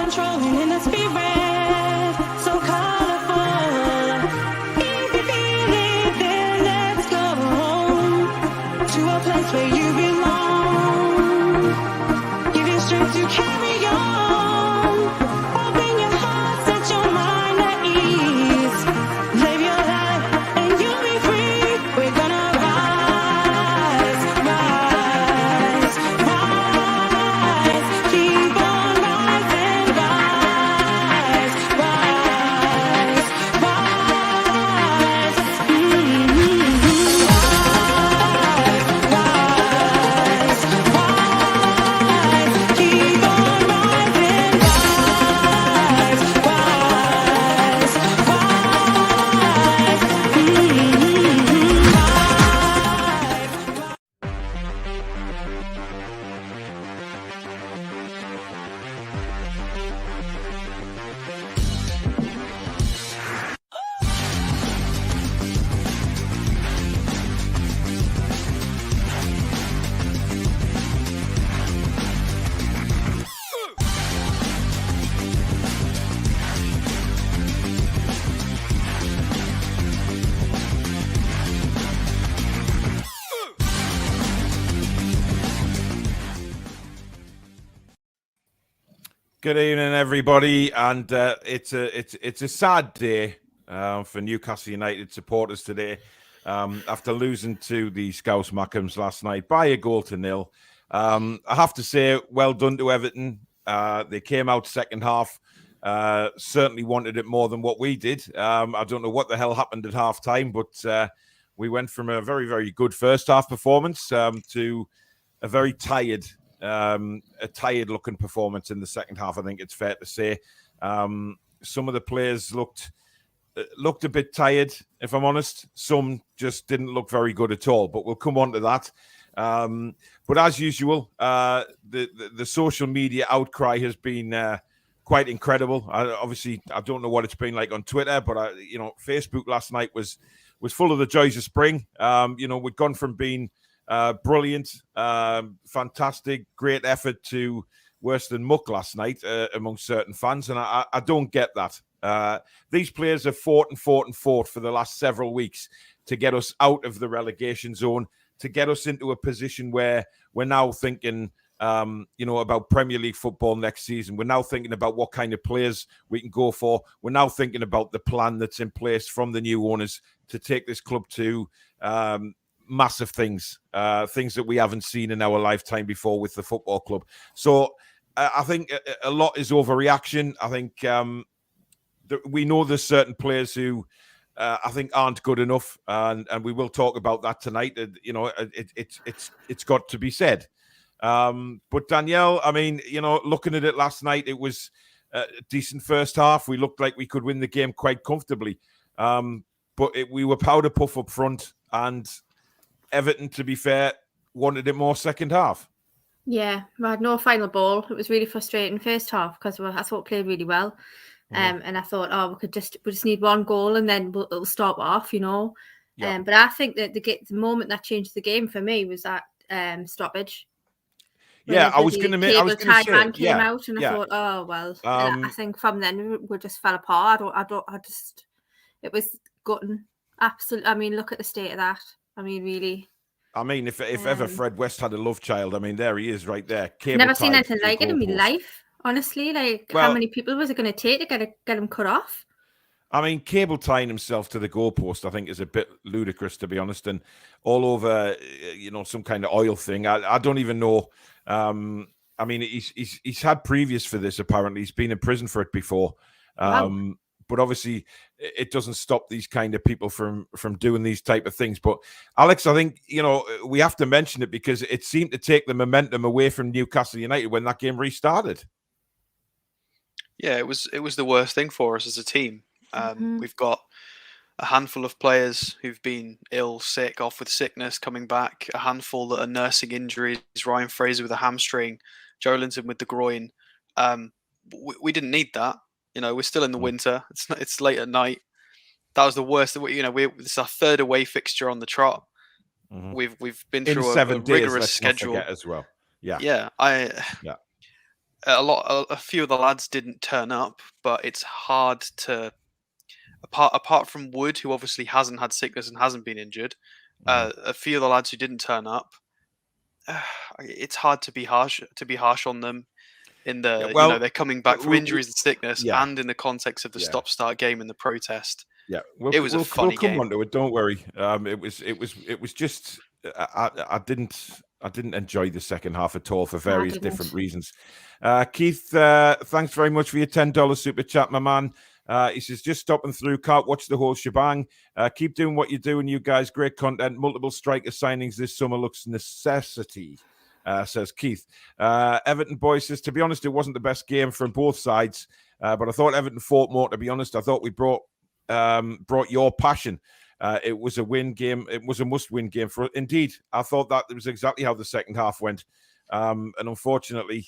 controlling in the spirit, so colorful. If you feel it, then let's go to a place where you belong. Give you strength to carry on. Open your heart, set your mind at ease. Live your life and you'll be free. We're gonna rise, rise, rise. Keep on rising, rise, rise, rise. Rise, rise. Keep on rising, rise, rise, rise. Good evening, everybody, and it's a sad day for Newcastle United supporters today after losing to the Scouse Mackhams last night by a goal to nil. I have to say, well done to Everton. They came out second half, certainly wanted it more than what we did. I don't know what the hell happened at half time, but we went from a very, very good first half performance to a very tired looking performance in the second half. I think it's fair to say some of the players looked a bit tired, if I'm honest. Some just didn't look very good at all, but we'll come on to that. But as usual, the social media outcry has been quite incredible. Obviously, I don't know what it's been like on Twitter, but Facebook last night was full of the joys of spring. We'd gone from being brilliant, fantastic, great effort to worse than muck last night among certain fans, and I don't get that. These players have fought for the last several weeks to get us out of the relegation zone, to get us into a position where we're now thinking about Premier League football next season. We're now thinking about what kind of players we can go for. We're now thinking about the plan that's in place from the new owners to take this club to massive things that we haven't seen in our lifetime before with the football club. So I think a lot is overreaction. I think we know there's certain players who I think aren't good enough, and we will talk about that tonight. It's got to be said. But Danielle, I mean, looking at it last night, it was a decent first half. We looked like we could win the game quite comfortably, but we were powder puff up front, and Everton, to be fair, wanted it more second half. Yeah, we had no final ball. It was really frustrating first half because I thought we played really well. And I thought, we just need one goal and then it'll stop off, Yeah. But I think that the moment that changed the game for me was that stoppage. Yeah, I was going to say, man came out, and I thought, oh well. I think from then we just fell apart. It was gutting. Absolutely. I mean, look at the state of that. I mean, really. I mean, if ever Fred West had a love child, I mean, there he is right there. Never seen anything like it in my life, honestly. How many people was it going to take to get him cut off? I mean, cable tying himself to the goalpost, I think, is a bit ludicrous, to be honest, and all over, some kind of oil thing. I don't even know. I mean, he's had previous for this, apparently. He's been in prison for it before. Wow. But obviously, it doesn't stop these kind of people from doing these type of things. But Alex, I think, we have to mention it because it seemed to take the momentum away from Newcastle United when that game restarted. Yeah, it was the worst thing for us as a team. We've got a handful of players who've been ill, sick, off with sickness, coming back. A handful that are nursing injuries. Ryan Fraser with a hamstring, Joelinton with the groin. We didn't need that. We're still in the winter. It's late at night. That was the worst. It's our third away fixture on the trot. Mm-hmm. We've been through a rigorous schedule as well. Yeah. Yeah. a few of the lads didn't turn up, but it's hard to apart from Wood, who obviously hasn't had sickness and hasn't been injured. A few of the lads who didn't turn up, it's hard to be harsh on them. In the they're coming back from injuries and sickness, and in the context of the stop-start game and the protest. Yeah, it was a funny game. We'll come on to it. Don't worry. It was just I didn't enjoy the second half at all for various different reasons. Keith, thanks very much for your $10 super chat, my man. He says, just stopping through, can't watch the whole shebang. Keep doing what you're doing, you guys. Great content. Multiple striker signings this summer looks necessity. Says Keith. Everton boy says, to be honest, it wasn't the best game from both sides, but I thought Everton fought more, to be honest. I thought we brought your passion. It was a win game. It was a must-win game for. Indeed, I thought that was exactly how the second half went. And unfortunately,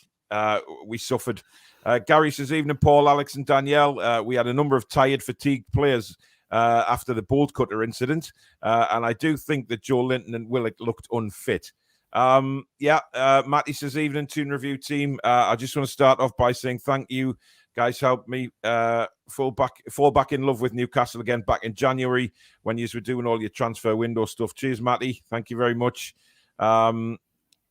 we suffered. Gary says, evening, Paul, Alex and Danielle. We had a number of tired, fatigued players after the bolt cutter incident. And I do think that Joe Linton and Willock looked unfit. Matty says, evening, Toon Review team. I just want to start off by saying thank you. Guys helped me fall back in love with Newcastle again back in January when you were doing all your transfer window stuff. Cheers, Matty. Thank you very much.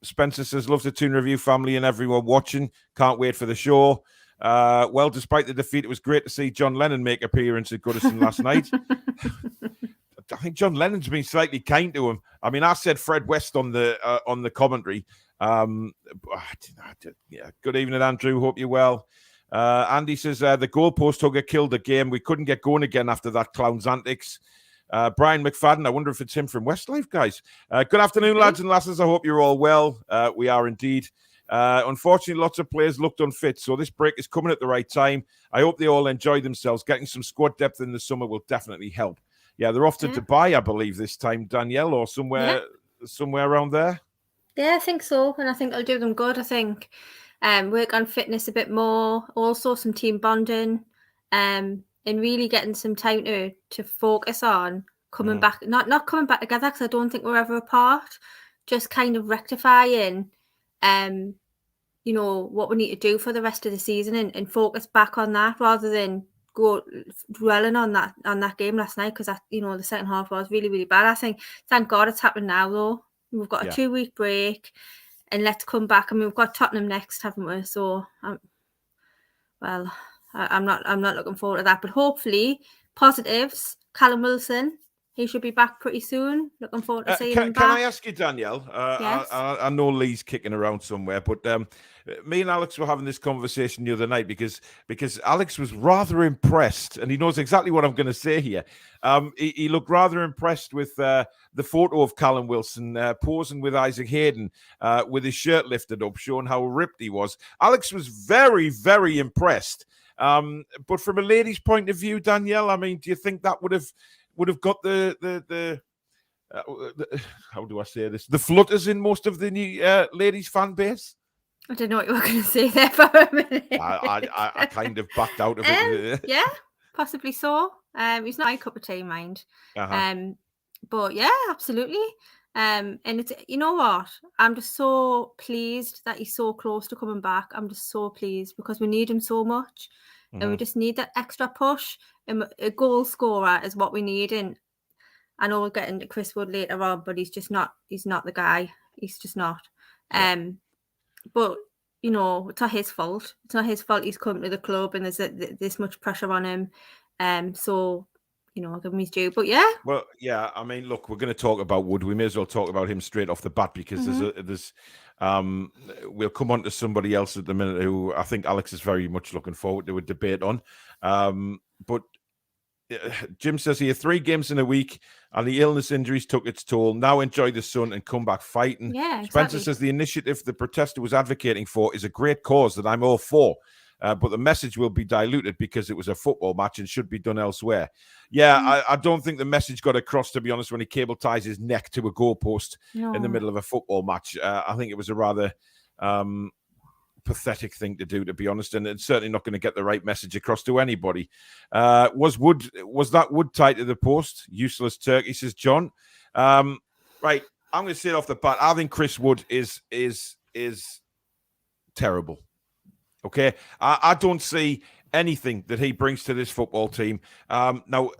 Spencer says, loves the Toon Review family and everyone watching. Can't wait for the show. Well, despite the defeat, it was great to see John Lennon make appearance at Goodison last night. I think John Lennon's been slightly kind to him. I mean, I said Fred West on the commentary. Good evening, Andrew. Hope you're well. Andy says, the goalpost hugger killed the game. We couldn't get going again after that clown's antics. Brian McFadden, I wonder if it's him from Westlife, guys. Good afternoon, lads and lasses. I hope you're all well. We are indeed. Unfortunately, lots of players looked unfit, so this break is coming at the right time. I hope they all enjoy themselves. Getting some squad depth in the summer will definitely help. Yeah, they're off to Dubai, I believe, this time, Danielle, or somewhere around there. Yeah, I think so, and I think it'll do them good. I think work on fitness a bit more, also some team bonding, and really getting some time to focus on coming back, not coming back together, because I don't think we're ever apart. Just kind of rectifying, what we need to do for the rest of the season and focus back on that rather than go dwelling on that game last night, because the second half was really, really bad. I think, thank God it's happened now though. We've got a 2-week break and let's come back. I mean, we've got Tottenham next, haven't we? So I'm not looking forward to that, but hopefully positives. Callum Wilson, he should be back pretty soon. Looking forward to seeing him back. Can I ask you, Danielle? Yes. I know Lee's kicking around somewhere, but me and Alex were having this conversation the other night because Alex was rather impressed, and he knows exactly what I'm going to say here. He looked rather impressed with the photo of Callum Wilson posing with Isaac Hayden with his shirt lifted up, showing how ripped he was. Alex was very, very impressed. But from a lady's point of view, Danielle, I mean, do you think that would have got the how do I say this? The flutters in most of the new ladies' fan base? I don't know what you were going to say there for a minute. I kind of backed out of it. Yeah, possibly so. He's not my cup of tea, mind. But yeah, absolutely. And it's, you know what? I'm just so pleased that he's so close to coming back. I'm just so pleased because we need him so much. And we just need that extra push. And a goal scorer is what we need. And I know we'll get into Chris Wood later on, but he's not the guy. He's just not. But, it's not his fault. It's not his fault he's come to the club and there's this much pressure on him. So, I'll give him his due. But yeah. Well, yeah, I mean, look, we're going to talk about Wood. We may as well talk about him straight off the bat because we'll come on to somebody else at the minute who I think Alex is very much looking forward to a debate on. But Jim says here, 3 games in a week and the illness injuries took its toll. Now enjoy the sun and come back fighting. Yeah, exactly. Spencer says the initiative the protester was advocating for is a great cause that I'm all for. But the message will be diluted because it was a football match and should be done elsewhere. Yeah, I don't think the message got across, to be honest, when he cable ties his neck to a goalpost in the middle of a football match. I think it was a rather pathetic thing to do, to be honest, and it's certainly not going to get the right message across to anybody. Was that Wood tied to the post? Useless turkey, says John. Right, I'm going to say it off the bat. I think Chris Wood is terrible. Okay, I don't see anything that he brings to this football team. Now,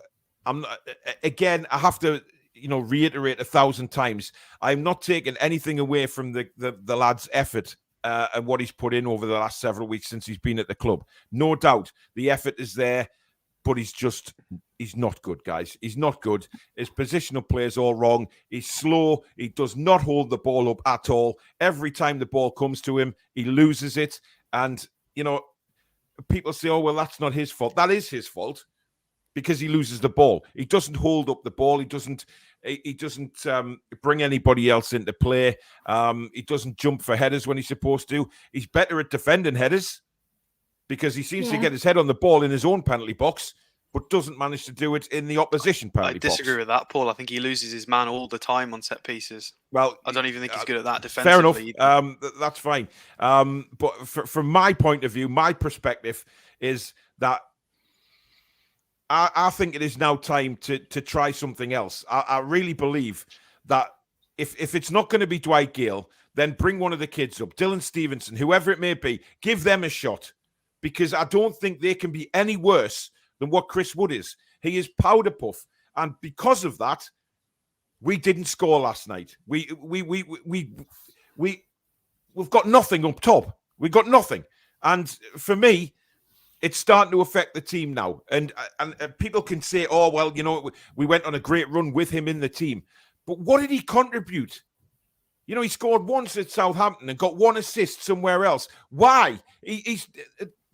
again, I have to reiterate 1,000 times. I'm not taking anything away from the lad's effort and what he's put in over the last several weeks since he's been at the club. No doubt, the effort is there, but he's not good, guys. He's not good. His positional play is all wrong. He's slow. He does not hold the ball up at all. Every time the ball comes to him, he loses it. And, people say, oh, well, that's not his fault. That is his fault because he loses the ball. He doesn't hold up the ball. He doesn't bring anybody else into play. He doesn't jump for headers when he's supposed to. He's better at defending headers because he seems to get his head on the ball in his own penalty box, but doesn't manage to do it in the opposition penalty box. I disagree with that, Paul. I think he loses his man all the time on set pieces. Well, I don't even think he's good at that defensively. Fair enough. That's fine. But from my point of view, my perspective is that I think it is now time to try something else. I really believe that if it's not going to be Dwight Gale, then bring one of the kids up, Dylan Stevenson, whoever it may be, give them a shot, because I don't think they can be any worse than what Chris Wood is. He is powder puff, and because of that, we didn't score last night. We've got nothing up top. We got nothing, and for me, it's starting to affect the team now. And people can say, "Oh, well, we went on a great run with him in the team," but what did he contribute? He scored once at Southampton and got one assist somewhere else. Why?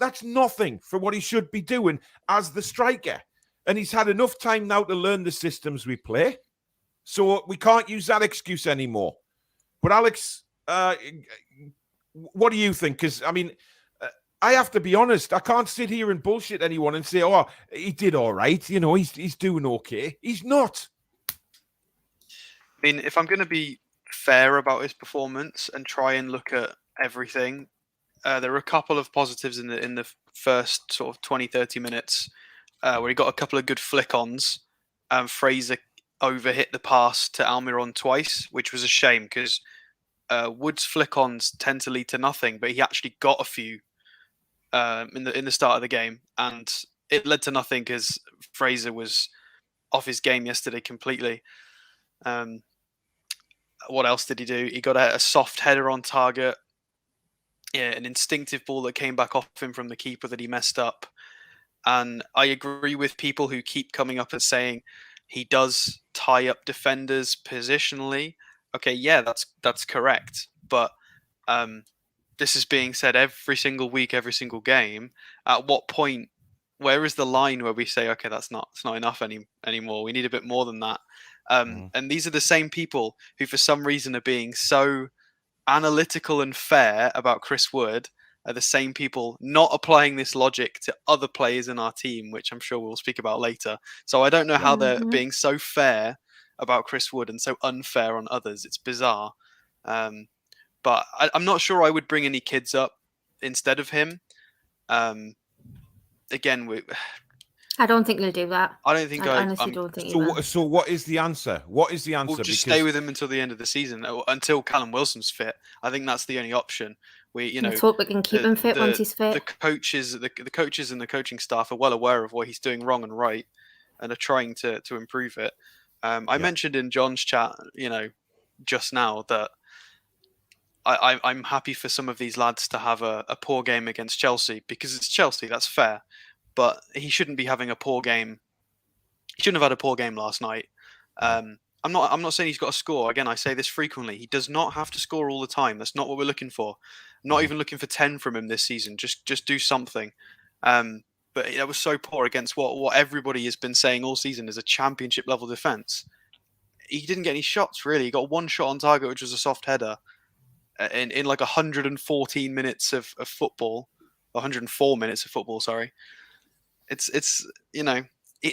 That's nothing for what he should be doing as the striker. And he's had enough time now to learn the systems we play. So we can't use that excuse anymore. But Alex, what do you think? Because, I have to be honest. I can't sit here and bullshit anyone and say, oh, he did all right. He's doing okay. He's not. If I'm going to be fair about his performance and try and look at everything, there were a couple of positives in the first sort of 20, 30 minutes where he got a couple of good flick-ons. Fraser overhit the pass to Almiron twice, which was a shame because Wood's flick-ons tend to lead to nothing, but he actually got a few in the start of the game, and it led to nothing because Fraser was off his game yesterday completely. What else did he do? He got a soft header on target. Yeah, an instinctive ball that came back off him from the keeper that he messed up. And I agree with people who keep coming up and saying he does tie up defenders positionally. Okay, yeah, that's correct. But this is being said every single week, every single game. At what point, where is the line where we say, okay, it's not enough anymore. We need a bit more than that. And these are the same people who, for some reason, are being so analytical and fair about Chris Wood, are the same people not applying this logic to other players in our team, which I'm sure we'll speak about later. So I don't know how they're being so fair about Chris Wood and so unfair on others. It's bizarre. But I'm not sure I would bring any kids up instead of him. Again, I don't think they'll do that. I don't think I honestly don't think so what is the answer? What is the answer? We'll just stay with him until the end of the season, until Callum Wilson's fit. I think that's the only option. Let's hope we can keep him fit once he's fit. The coaches and the coaching staff are well aware of what he's doing wrong and right, and are trying to improve it. I mentioned in John's chat, just now that I'm happy for some of these lads to have a poor game against Chelsea because it's Chelsea. That's fair. But he shouldn't be having a poor game. He shouldn't have had a poor game last night. I'm not saying he's got to score. Again, I say this frequently. He does not have to score all the time. That's not what we're looking for. I'm not even looking for 10 from him this season. Just do something. But that was so poor against what everybody has been saying all season is a championship level defense. He didn't get any shots really. He got one shot on target, which was a soft header, in like 114 minutes of football, 104 minutes of football. Sorry.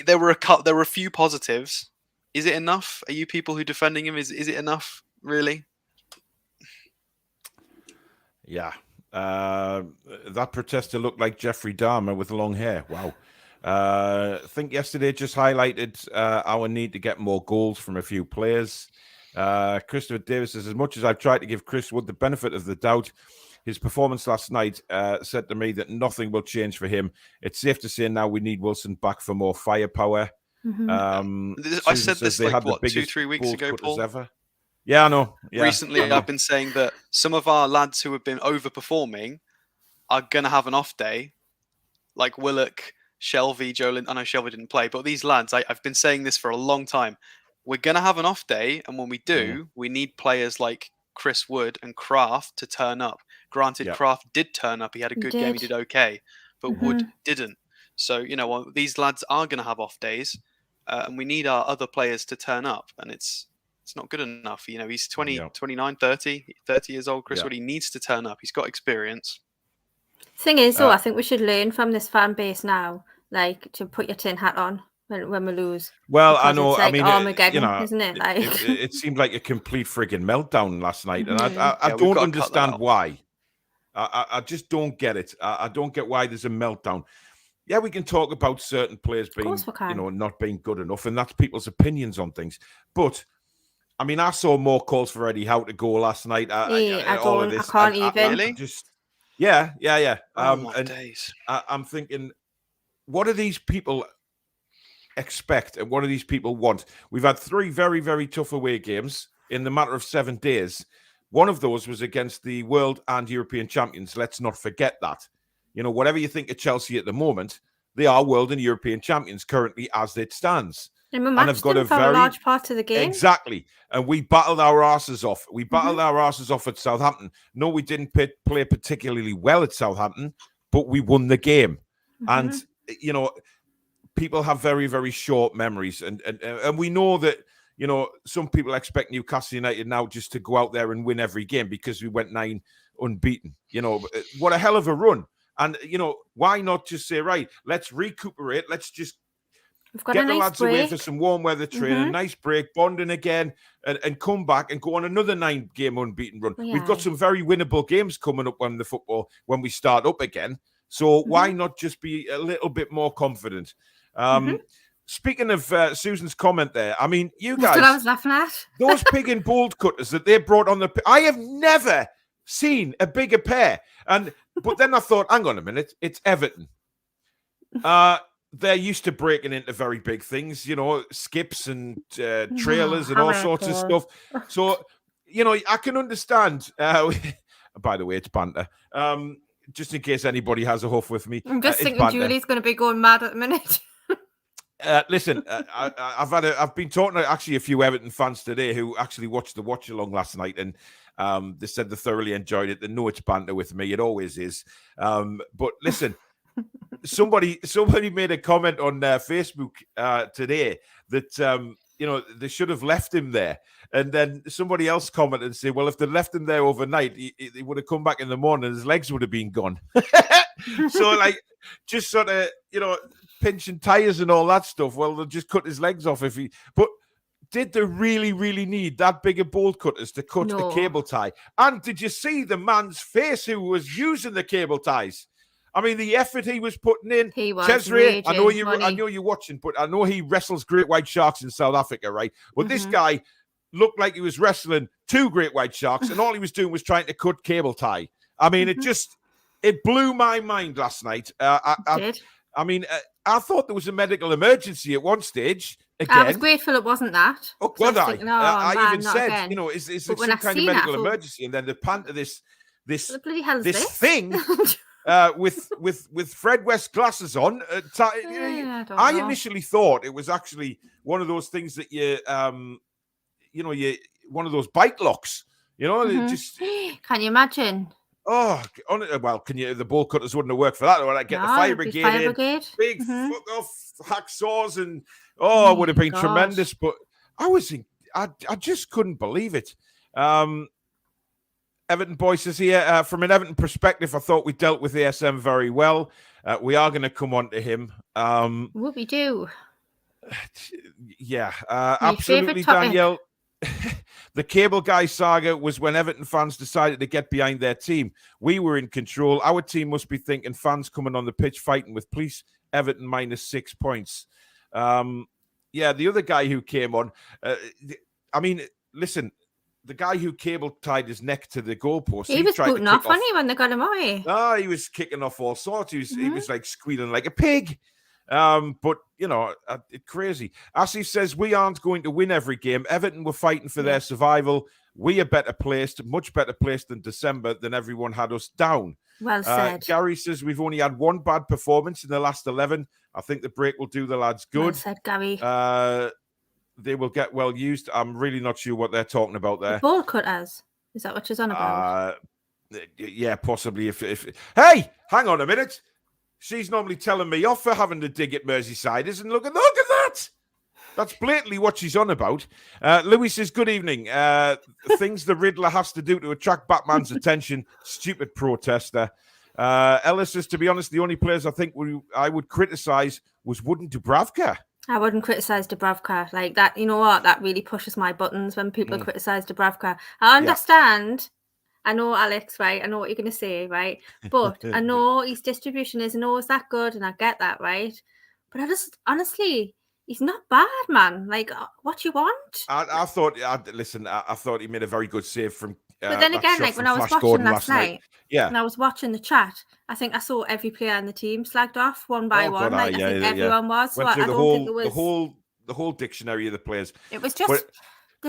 There were a few positives. Is it enough? Are you people who defending him? Is it enough really? Yeah, that protester looked like Jeffrey Dahmer with long hair. Wow. I think yesterday just highlighted our need to get more goals from a few players. Christopher Davis says, as much as I've tried to give Chris Wood the benefit of the doubt, his performance last night said to me that nothing will change for him. It's safe to say now we need Wilson back for more firepower. I said this they had the 2-3 weeks bold ago, cutters Paul. ever. Yeah, I know. Yeah, Recently, I know. I've been saying that some of our lads who have been overperforming are going to have an off day, like Willock, Shelvey, Jolin. I know Shelvey didn't play, but these lads, I've been saying this for a long time. We're going to have an off day, and when we do, we need players like Chris Wood and Krafth to turn up. Granted, Krafth did turn up. He had a good game. He did okay, but Wood didn't. So, these lads are going to have off days, and we need our other players to turn up, and it's not good enough. He's 29, 30 years old. Chris Wood, he needs to turn up. He's got experience. Thing is, though, I think we should learn from this fan base now, like to put your tin hat on when we lose. Well, because I know. it's like I mean, Armageddon, isn't it? Like it seemed like a complete frigging meltdown last night, and I don't understand why. I just don't get it. I don't get why there's a meltdown. Yeah, we can talk about certain players being, not being good enough, and that's people's opinions on things. But I mean, I saw more calls for Eddie Howe to go last night. I can't even. Yeah. And days. I'm thinking, what do these people expect, and what do these people want? We've had 3 very, very tough away games in the matter of 7 days. One of those was against the world and European champions. Let's not forget that. Whatever you think of Chelsea at the moment, they are world and European champions currently as it stands. And have got a large part of the game. Exactly. And we battled our asses off. We battled our asses off at Southampton. No, we didn't play particularly well at Southampton, but we won the game. And, people have very, very short memories. And we know that, some people expect Newcastle United now just to go out there and win every game because we went 9 unbeaten. What a hell of a run. And, why not just say, right, let's recuperate. Let's just get the lads away for some warm weather training, nice break, bonding again, and come back and go on another 9-game unbeaten run. Yeah. We've got some very winnable games coming up when we start up again. So why not just be a little bit more confident? Speaking of Susan's comment there, I mean, you guys, that's what I was laughing at. Those pig and bold cutters that they brought on I have never seen a bigger pair. But then I thought, hang on a minute, it's Everton. They're used to breaking into very big things, skips and trailers and all sorts of stuff. So, I can understand. By the way, it's banter. Just in case anybody has a huff with me. I'm just thinking Julie's going to be going mad at the minute. Listen, I've been talking to actually a few Everton fans today who actually watched the watch along last night, and they said they thoroughly enjoyed it. They know it's banter with me; it always is. But listen, somebody made a comment on Facebook today that they should have left him there, and then somebody else commented and said, "Well, if they left him there overnight, he would have come back in the morning, and his legs would have been gone." So, just sort of, pinching tires and all that stuff. Well, they'll just cut his legs off if he. But did they really, really need that big of bolt cutters to cut the cable tie? And did you see the man's face who was using the cable ties? I mean, the effort he was putting in. He was Cesare, I know you're watching, but I know he wrestles great white sharks in South Africa, right? But this guy looked like he was wrestling 2 great white sharks, and all he was doing was trying to cut cable tie. I mean, it blew my mind last night. I mean, I thought there was a medical emergency at one stage. Again. I was grateful it wasn't that. Oh, God, I even said, is there some kind of medical emergency? And then the pan to this thing with Fred West glasses on. I initially thought it was actually one of those things that one of those bike locks. Just can you imagine? Oh, well, the ball cutters wouldn't have worked for that. Or I get the fire brigade in, big fuck off hacksaws, and it would have been tremendous. But I just couldn't believe it. Everton Boyce is here. From an Everton perspective, I thought we dealt with ASM very well. We are going to come on to him. What we do? Yeah, absolutely, Danielle. The cable guy saga was when Everton fans decided to get behind their team. We were in control. Our team must be thinking fans coming on the pitch fighting with police. Everton -6 points. The other guy who came on, I mean, listen, the guy who cable tied his neck to the goalpost. He was tried to booting kick off, wasn't he, when they got him away? No, he was kicking off all sorts. He was like squealing like a pig. But crazy. Asif says we aren't going to win every game. Everton were fighting for their survival. We are better placed, much better placed than December, than everyone had us down. Well said. Gary says we've only had one bad performance in the last 11. I think the break will do the lads good. Well said, Gary. They will get well used. I'm really not sure what they're talking about there. The ball cutters. Is that what you're on about? Yeah, possibly. If hey, hang on a minute. She's normally telling me off for having to dig at Merseysiders, and look at that. That's blatantly what she's on about. Louis says, good evening. Things the Riddler has to do to attract Batman's attention. Stupid protester. Ellis says, to be honest, the only players I think I would criticise was Wooden Dubravka. I wouldn't criticise Dubravka like that. You know what? That really pushes my buttons when people criticise Dubravka. I understand. I know, Alex, right? I know what you're going to say, right? But I know his distribution isn't always that good, and I get that, right? But I just, honestly, he's not bad, man. Like, what do you want? I thought, I thought he made a very good save from. But then again, like when I was watching last night, and I was watching the chat, I think I saw every player in the team slagged off one by one. God, I think everyone was. So I don't think it was the whole dictionary of the players. It was just.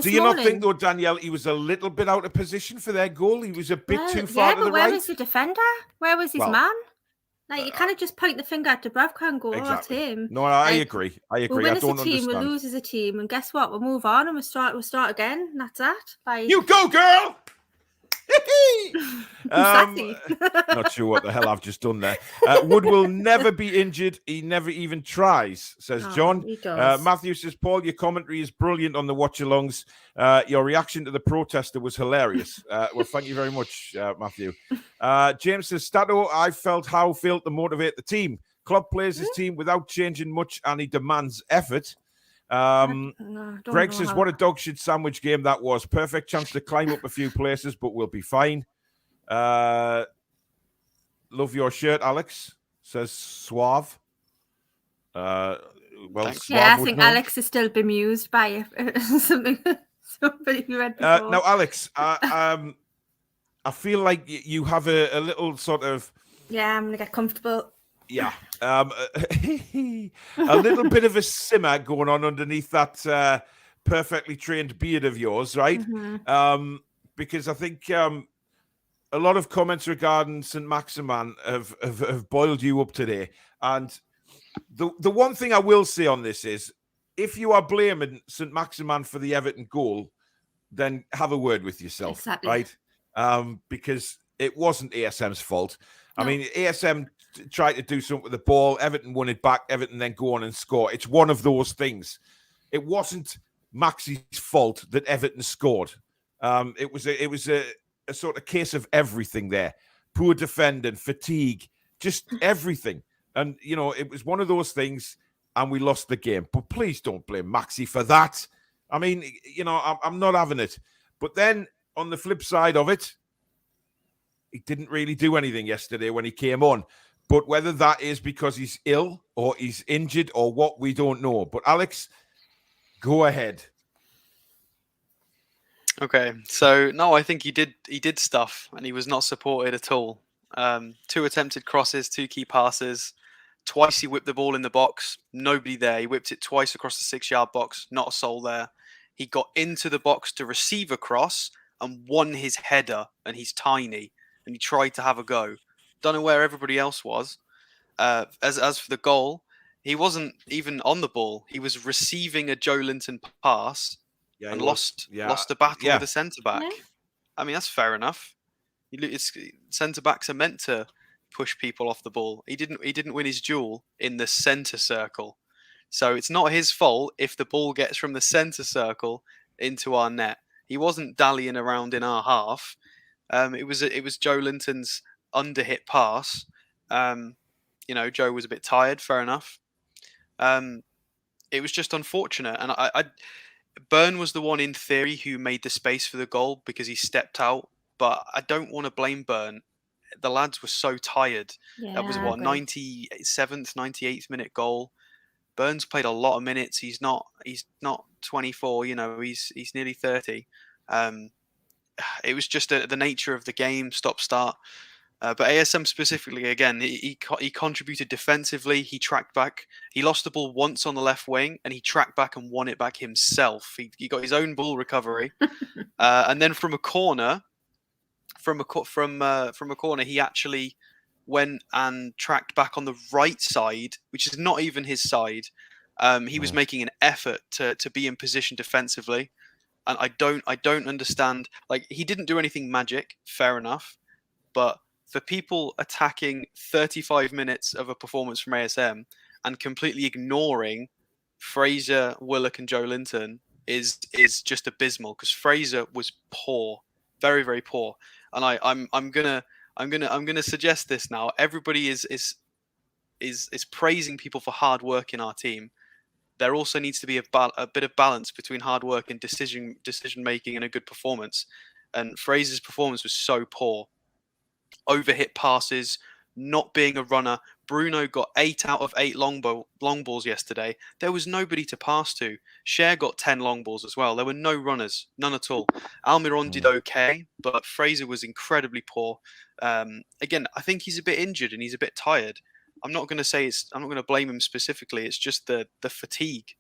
Do you not think, though, Danielle, he was a little bit out of position for their goal? He was a bit too far to the right. Where was the defender? Where was his man? Like, you kind of just point the finger at Dubravka and go, exactly. Oh, that's him. No, I agree. We'll win as a team, we'll lose as a team, and guess what? We'll move on and we'll start again, and that's that. Like, you go, girl! Not sure what the hell I've just done there. Wood will never be injured. He never even tries, says John. He does. Matthew says, Paul, your commentary is brilliant on the watch-alongs. Your reaction to the protester was hilarious. Well, thank you very much, Matthew. James says, Stato, I felt Howe failed to motivate the team. Klopp plays his team without changing much, and he demands effort. Greg says, what a dog shit sandwich game that was. Perfect chance to climb up a few places, but we'll be fine. Love your shirt, Alex, says Suave. Well, I think Alex is still bemused by something somebody you read before. Now, Alex, I feel like you have a little sort of... Yeah, I'm going to get comfortable. Yeah, a little bit of a simmer going on underneath that perfectly trained beard of yours, right? Mm-hmm. Because I think a lot of comments regarding Saint-Maximin have boiled you up today. And the one thing I will say on this is, if you are blaming Saint-Maximin for the Everton goal, then have a word with yourself, exactly. Right? Because it wasn't ASM's fault. No. I mean, ASM tried to do something with the ball. Everton won it back. Everton then go on and score. It's one of those things. It wasn't Maxi's fault that Everton scored. It was a sort of case of everything there. Poor defending, fatigue, just everything. And, you know, it was one of those things, and we lost the game. But please don't blame Maxi for that. I mean, you know, I'm not having it. But then on the flip side of it, he didn't really do anything yesterday when he came on. But whether that is because he's ill or he's injured or what, we don't know. But Alex, go ahead. Okay, so no, I think he did stuff, and he was not supported at all. 2 attempted crosses, 2 key passes. Twice he whipped the ball in the box, nobody there. He whipped it twice across the 6-yard box, not a soul there. He got into the box to receive a cross and won his header, and he's tiny, and he tried to have a go. Don't know where everybody else was. As for the goal, he wasn't even on the ball. He was receiving a Joe Linton pass and lost a battle with a centre-back. Yeah. I mean, that's fair enough. Centre-backs are meant to push people off the ball. He didn't win his duel in the centre circle. So it's not his fault if the ball gets from the centre circle into our net. He wasn't dallying around in our half. It was Joe Linton's under-hit pass. You know, Joe was a bit tired, fair enough. It was just unfortunate. And Byrne was the one in theory who made the space for the goal because he stepped out. But I don't want to blame Byrne. The lads were so tired. Yeah, that was 97th, 98th minute goal. Byrne's played a lot of minutes. He's not 24, you know, he's nearly 30. it was just the nature of the game, stop-start. But ASM specifically, again, he contributed defensively. He tracked back. He lost the ball once on the left wing, and he tracked back and won it back himself. He got his own ball recovery, and then from a corner, from a corner, he actually went and tracked back on the right side, which is not even his side. He was making an effort to be in position defensively, and I don't understand. Like, he didn't do anything magic, fair enough, but for people attacking 35 minutes of a performance from ASM and completely ignoring Fraser, Willock, and Joe Linton is just abysmal, because Fraser was poor, very, very poor. And I'm gonna suggest this now. Everybody is praising people for hard work in our team. There also needs to be a bit of balance between hard work and decision making and a good performance. And Fraser's performance was so poor. Overhit passes, not being a runner. Bruno got 8 out of 8 long balls yesterday. There was nobody to pass to. Cher got 10 long balls as well. There were no runners, none at all. Almiron did okay, but Fraser was incredibly poor. Again, I think he's a bit injured and he's a bit tired. I'm not going to blame him specifically. It's just the fatigue.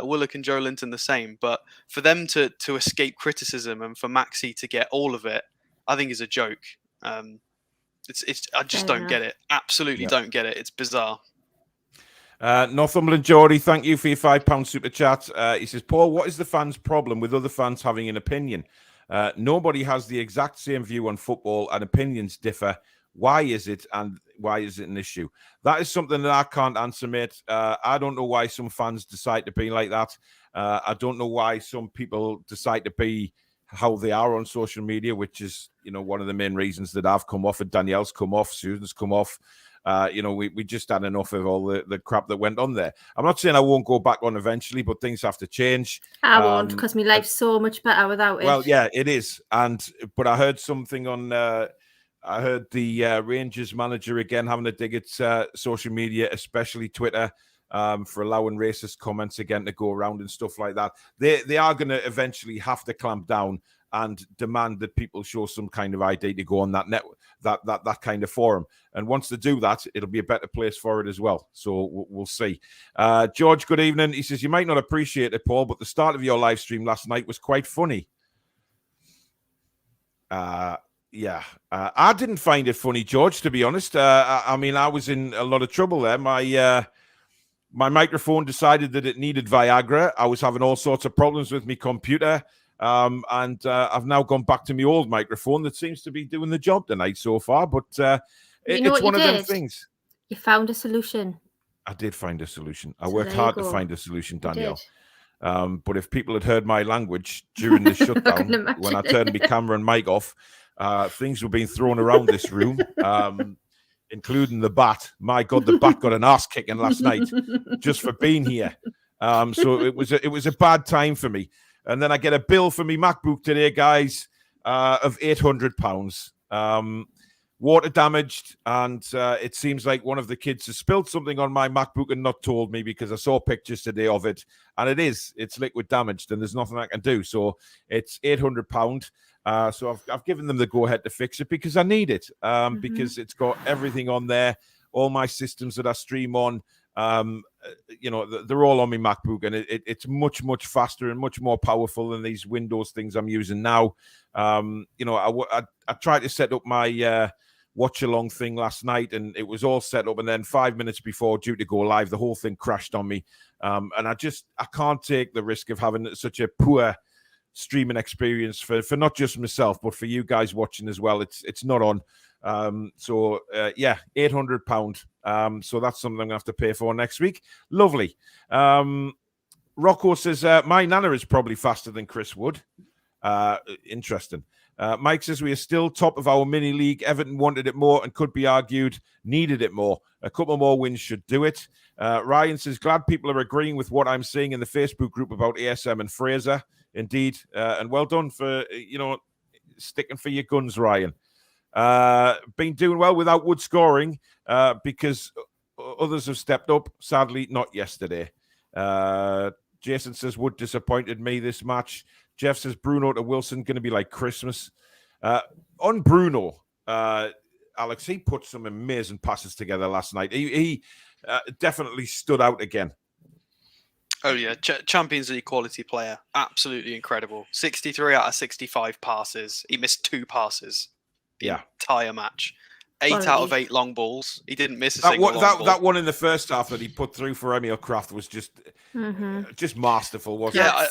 Willock and Joe Linton the same, but for them to escape criticism and for Maxi to get all of it, I think is a joke. I just don't get it. Absolutely don't get it. It's bizarre. Northumberland Geordie, thank you for your £5 super chat. He says, Paul, what is the fans' problem with other fans having an opinion? Nobody has the exact same view on football and opinions differ. Why is it, and why is it an issue? That is something that I can't answer, mate. I don't know why some fans decide to be like that. I don't know why some people decide to be how they are on social media, which is, one of the main reasons that I've come off and Danielle's come off, Susan's come off. We just had enough of all the crap that went on there. I'm not saying I won't go back on eventually, but things have to change. I won't, because my life's so much better without it. Well, yeah, it is. But I heard something on... I heard the Rangers manager again having a dig at social media, especially Twitter, for allowing racist comments again to go around and stuff like that. They are going to eventually have to clamp down and demand that people show some kind of ID to go on that network, that kind of forum. And once they do that, it'll be a better place for it as well. So we'll see. George, good evening. He says, you might not appreciate it, Paul, but the start of your live stream last night was quite funny. Yeah, I didn't find it funny, George, to be honest. I mean, I was in a lot of trouble there. My microphone decided that it needed Viagra. I was having all sorts of problems with my computer. And I've now gone back to my old microphone that seems to be doing the job tonight so far. But it's one of them things. You found a solution. I did find a solution. I worked hard to find a solution, Danielle. But if people had heard my language during the shutdown, when I turned my camera and mic off, things were being thrown around this room, including the bat. My God, the bat got an ass kicking last night just for being here. So it was a bad time for me. And then I get a bill for me MacBook today, guys, of £800. Water damaged, and it seems like one of the kids has spilled something on my MacBook and not told me, because I saw pictures today of it, and it's liquid damaged, and there's nothing I can do. So it's £800. So I've given them the go-ahead to fix it because I need it, because it's got everything on there, all my systems that I stream on. They're all on my MacBook, and it's much, much faster and much more powerful than these Windows things I'm using now. I tried to set up my watch-along thing last night, and it was all set up, and then 5 minutes before due to go live, the whole thing crashed on me. And I can't take the risk of having such a poor streaming experience for not just myself, but for you guys watching as well. It's not on. £800. So that's something I'm gonna have to pay for next week. Lovely. Rocco says my nana is probably faster than Chris Wood. Interesting. Mike says we are still top of our mini league. Everton wanted it more and could be argued needed it more. A couple more wins should do it. Ryan says glad people are agreeing with what I'm saying in the Facebook group about ASM and Fraser. Indeed, and well done for sticking for your guns, Ryan. Been doing well without Wood scoring because others have stepped up. Sadly, not yesterday. Jason says, Wood disappointed me this match. Jeff says, Bruno to Wilson, going to be like Christmas. On Bruno, Alex, he put some amazing passes together last night. He definitely stood out again. Oh, yeah. Champions League quality player. Absolutely incredible. 63 out of 65 passes. He missed 2 passes the entire match. 8 out of 8 long balls. He didn't miss a single long ball. That one in the first half that he put through for Emil Krafth was just masterful, wasn't it? Yeah,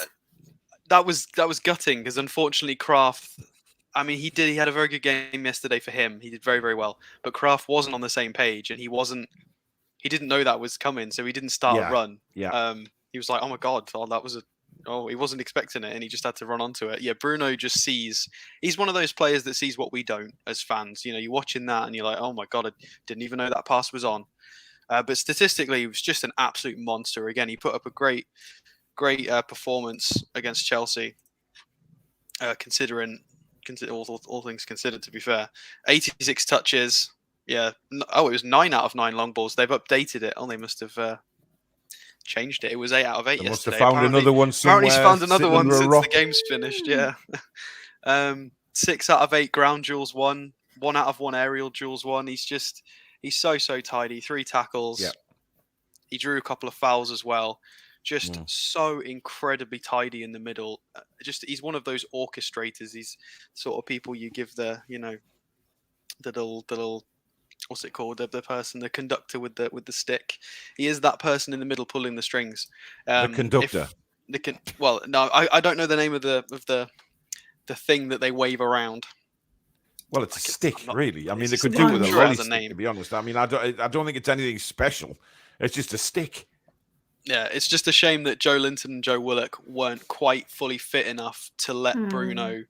that was gutting because unfortunately Krafth, I mean, he had a very good game yesterday for him. He did very, very well. But Krafth wasn't on the same page and he didn't know that was coming, so he didn't start a run. Yeah. He was like, oh my God, he wasn't expecting it and he just had to run onto it. Yeah, Bruno just he's one of those players that sees what we don't as fans. You know, you're watching that and you're like, oh my God, I didn't even know that pass was on. But statistically, he was just an absolute monster. Again, he put up a great performance against Chelsea, considering all things considered, to be fair. 86 touches. Yeah. It was 9 out of 9 long balls. They've updated it. They must have changed it. It was 8 out of 8 yesterday. Must have found another one somewhere. Apparently he's found another one since the game's finished. Yeah. 6 out of 8 ground duels won. 1 out of 1 aerial duels won. He's so tidy. 3 tackles. Yeah. He drew a couple of fouls as well. Just so incredibly tidy in the middle. He's one of those orchestrators. He's sort of people you give the little what's it called? The person, the conductor with the stick. He is that person in the middle pulling the strings. The conductor. I don't know the name of the thing that they wave around. Well, it's a stick, really. I mean, they could do with a lolly stick, to be honest. I mean, I don't think it's anything special. It's just a stick. Yeah, it's just a shame that Joe Linton and Joe Willock weren't quite fully fit enough to let Bruno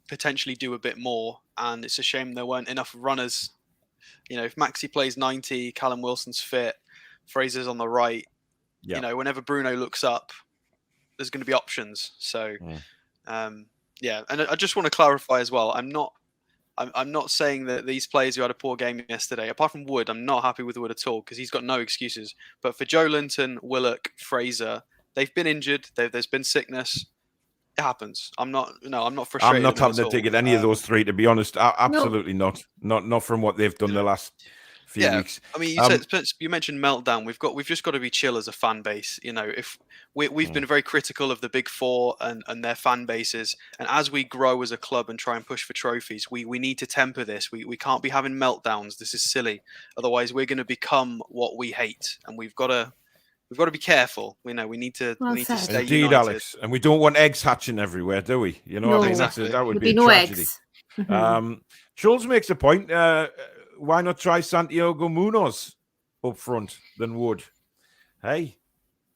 potentially do a bit more. And it's a shame there weren't enough runners. You know, if Maxi plays 90, Callum Wilson's fit, Fraser's on the right, you know, whenever Bruno looks up, there's going to be options. So, and I just want to clarify as well. I'm not saying that these players who had a poor game yesterday, apart from Wood, I'm not happy with Wood at all because he's got no excuses. But for Joe Linton, Willock, Fraser, they've been injured. There's been sickness. It happens. I'm not frustrated. I'm not having to dig at any of those 3, to be honest. Absolutely not. Not from what they've done the last few weeks. I mean, you mentioned meltdown. We've just got to be chill as a fan base. You know, if we've been very critical of the big 4 and their fan bases, and as we grow as a club and try and push for trophies, we need to temper this. We can't be having meltdowns. This is silly. Otherwise, we're going to become what we hate, and we've got to be careful. We need to stay Indeed, united. Alex. And we don't want eggs hatching everywhere, do we? You know, No. I think Exactly. that would There'd be a no tragedy. eggs. Schultz makes a point. Why not try Santiago Munoz up front than Wood? Hey,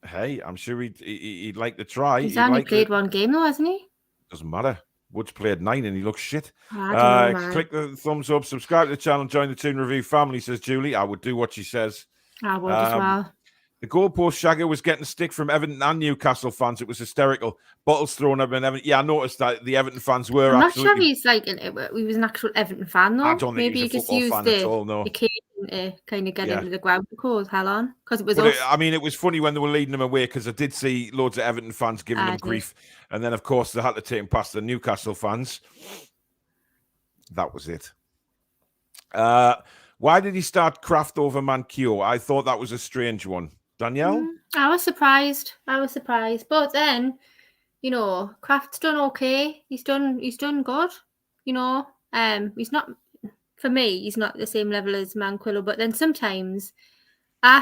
I'm sure he'd like to try. He's only played 1 game though, hasn't he? Doesn't matter. Wood's played 9 and he looks shit. I don't know, click the thumbs up, subscribe to the channel, join the Toon Review family, says Julie. I would do what she says. I would as well. The goalpost shagger was getting stick from Everton and Newcastle fans. It was hysterical. Bottles thrown up in Everton. Yeah, I noticed that the Everton fans were I'm absolutely... not sure he's he was an actual Everton fan though. I don't think Maybe he's a he just football used fan at all, no. the occasion to kind of get into the ground cause hell on. Because it was us. It was funny when they were leading them away because I did see loads of Everton fans giving them grief. And then, of course, they had to take them past the Newcastle fans. That was it. Why did he start Krafth over Manquillo? I thought that was a strange one. Danielle? I was surprised. But then, you know, Krafth's done okay. He's done good. You know, he's not, for me, he's not the same level as Manquillo. But then sometimes, I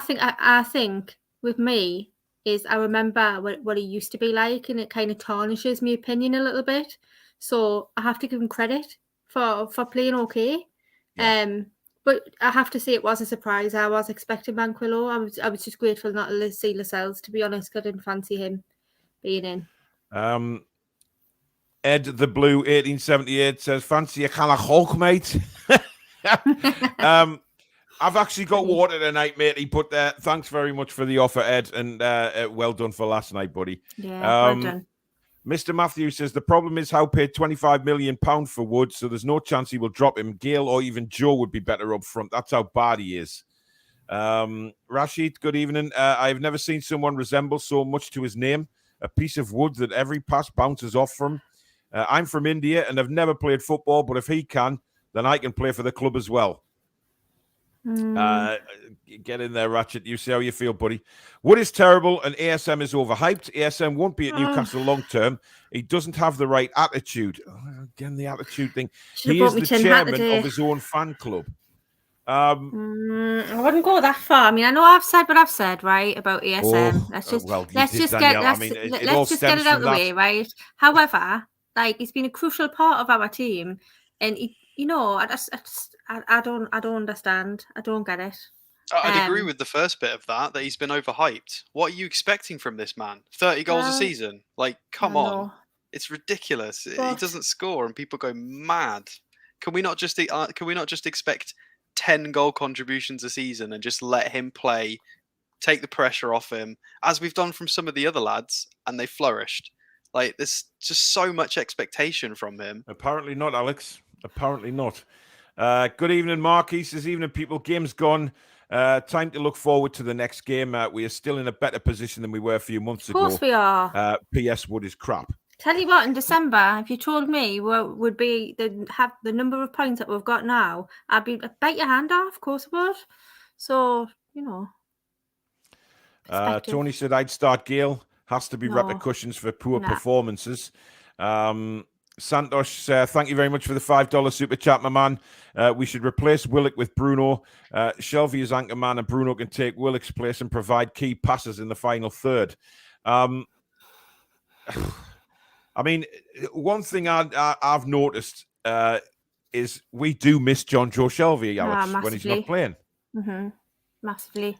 think with me is I remember what he used to be like, and it kind of tarnishes my opinion a little bit. So I have to give him credit for playing okay. Yeah. But I have to say it was a surprise. I was expecting Manquillo. I was just grateful not to see Lascelles, to be honest. I didn't fancy him being in. Ed the Blue 1878 says, fancy a can of Hulk, mate. I've actually got water tonight, mate. He put there. Thanks very much for the offer, Ed, and well done for last night, buddy. Yeah, well done. Mr. Matthews says, the problem is Howe paid £25 million for Wood, so there's no chance he will drop him. Gale or even Joe would be better up front. That's how bad he is. Rashid, good evening. I've never seen someone resemble so much to his name, a piece of wood that every pass bounces off from. I'm from India and I've never played football, but if he can, then I can play for the club as well. Get in there, Ratchet. You see how you feel, buddy. Wood is terrible and ASM is overhyped. ASM won't be at Newcastle long term. He doesn't have the right attitude. Again, the attitude thing. He is the chairman of his own fan club. I wouldn't go that far. I mean, I know I've said what I've said, right, about ASM. Let's just get it out of the way, right? However, like, he's been a crucial part of our team, and he, I don't understand. I don't get it. I'd agree with the first bit of that he's been overhyped. What are you expecting from this man? 30 goals a season? Like, come on. It's ridiculous. He doesn't score and people go mad. Can we not just expect 10 goal contributions a season and just let him play, take the pressure off him, as we've done from some of the other lads, and they flourished? Like, there's just so much expectation from him. Apparently not, Alex. Apparently not. Good evening, Marquis. This evening, people. Game's gone. Time to look forward to the next game. We are still in a better position than we were a few months ago. Of course we are. PS Wood is crap. Tell you what, in December, if you told me what would be the number of points that we've got now, I'd bite your hand off. Of course I would. So, Tony said I'd start Gale. Has to be repercussions for poor performances. Santos, thank you very much for the $5 super chat, my man. We should replace Willock with Bruno. Shelvey is anchor man, and Bruno can take Willock's place and provide key passes in the final third. I mean, one thing I've noticed is we do miss John Joe Shelvey, Alex, when he's not playing. Mm-hmm. Massively.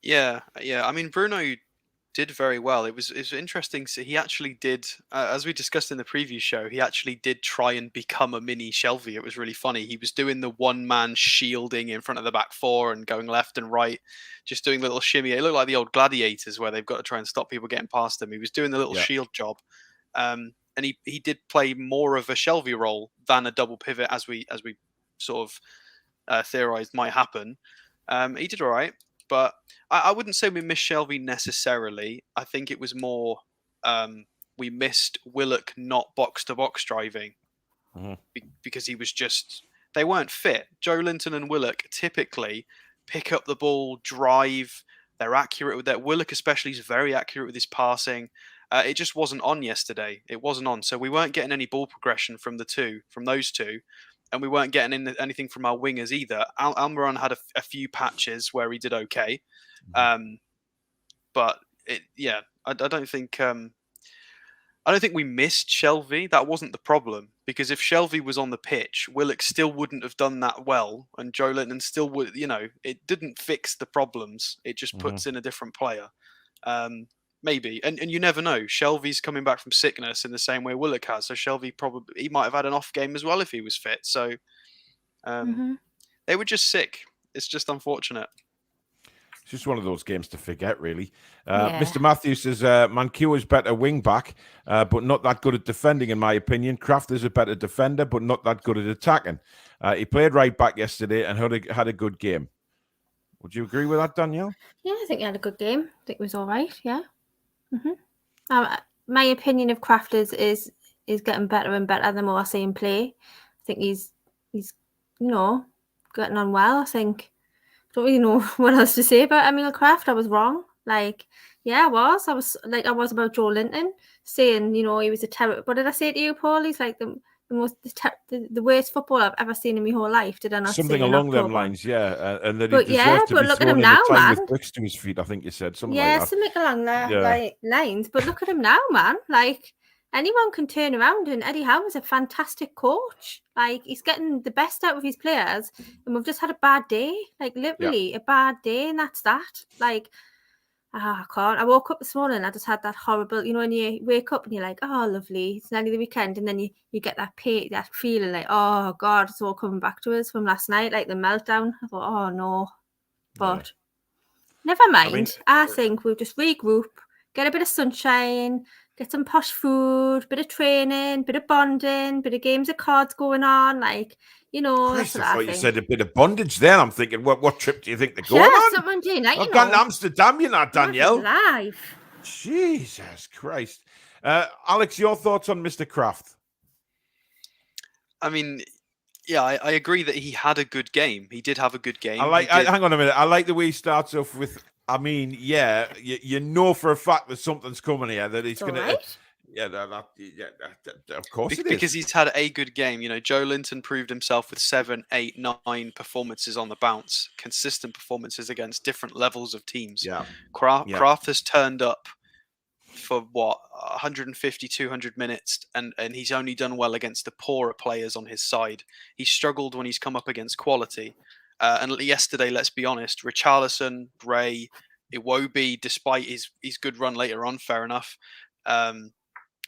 Yeah. I mean, Bruno did very well. It was interesting. So he actually did, as we discussed in the preview show, he actually did try and become a mini Shelvey. It was really funny. He was doing the one-man shielding in front of the back four and going left and right, just doing little shimmy. It looked like the old gladiators where they've got to try and stop people getting past them. He was doing the little shield job. And he did play more of a Shelvey role than a double pivot, as we sort of theorized might happen. He did all right, but I wouldn't say we missed Shelvey necessarily. I think it was more we missed Willock not box-to-box driving because he was they weren't fit. Joe Linton and Willock typically pick up the ball, drive. They're accurate with that. Willock especially is very accurate with his passing. It just wasn't on yesterday. It wasn't on. So we weren't getting any ball progression from those two. And we weren't getting anything from our wingers either. Almiron had a few patches where he did okay. But I don't think we missed Shelvey. That wasn't the problem. Because if Shelvey was on the pitch, Willock still wouldn't have done that well. And Joe Linton still would, it didn't fix the problems. It just puts in a different player. Maybe. And you never know. Shelvey's coming back from sickness in the same way Willock has. So Shelvey he might have had an off game as well if he was fit. So they were just sick. It's just unfortunate. It's just one of those games to forget, really. Mr. Matthews says, Mankiw is better wing back, but not that good at defending, in my opinion. Krafth is a better defender, but not that good at attacking. He played right back yesterday and had a good game. Would you agree with that, Danielle? Yeah, I think he had a good game. I think it was all right, yeah. My opinion of Krafth is getting better and better the more I see him play. I think he's getting on well. I don't really know what else to say about Emil Krafth. I was wrong. I was about Joe Linton, saying he was a terrible. What did I say to you, Paul? He's like the worst footballer I've ever seen in my whole life. Did I not? Something along them lines, yeah. And that he deserved to be look thrown at him in now, the time man. with bricks to his feet. I think you said something like that. Something along that lines. But look at him now, man. Anyone can turn around, and Eddie Howe is a fantastic coach. He's getting the best out of his players, and we've just had a bad day. Literally a bad day, and that's that. I can't. I woke up this morning, I just had that horrible, when you wake up and you're like, oh, lovely, it's nearly the weekend, and then you get that feeling like, oh, God, it's all coming back to us from last night, like the meltdown. I thought, oh, no. But never mind. I think we'll just regroup, get a bit of sunshine, get some posh food, bit of training, bit of bonding, bit of games of cards going on. Like, Christ, that's what I I thought you think. said a bit of bondage there. I'm thinking, what trip do you think they're going Yeah, on? something Monday night, I've gone to Amsterdam, Danielle. Live. Jesus Christ. Alex, your thoughts on Mr. Krafth? I mean, yeah, I agree that he had a good game. He did have a good game. Hang on a minute. I like the way he starts off with, you know for a fact that something's coming here, that he's going to... Of course it is. Because he's had a good game. Joe Linton proved himself with 7, 8, 9 performances on the bounce, consistent performances against different levels of teams. Yeah. Krafth has turned up for 150, 200 minutes, and he's only done well against the poorer players on his side. He's struggled when he's come up against quality. And yesterday, let's be honest, Richarlison, Gray, Iwobi, despite his good run later on, fair enough.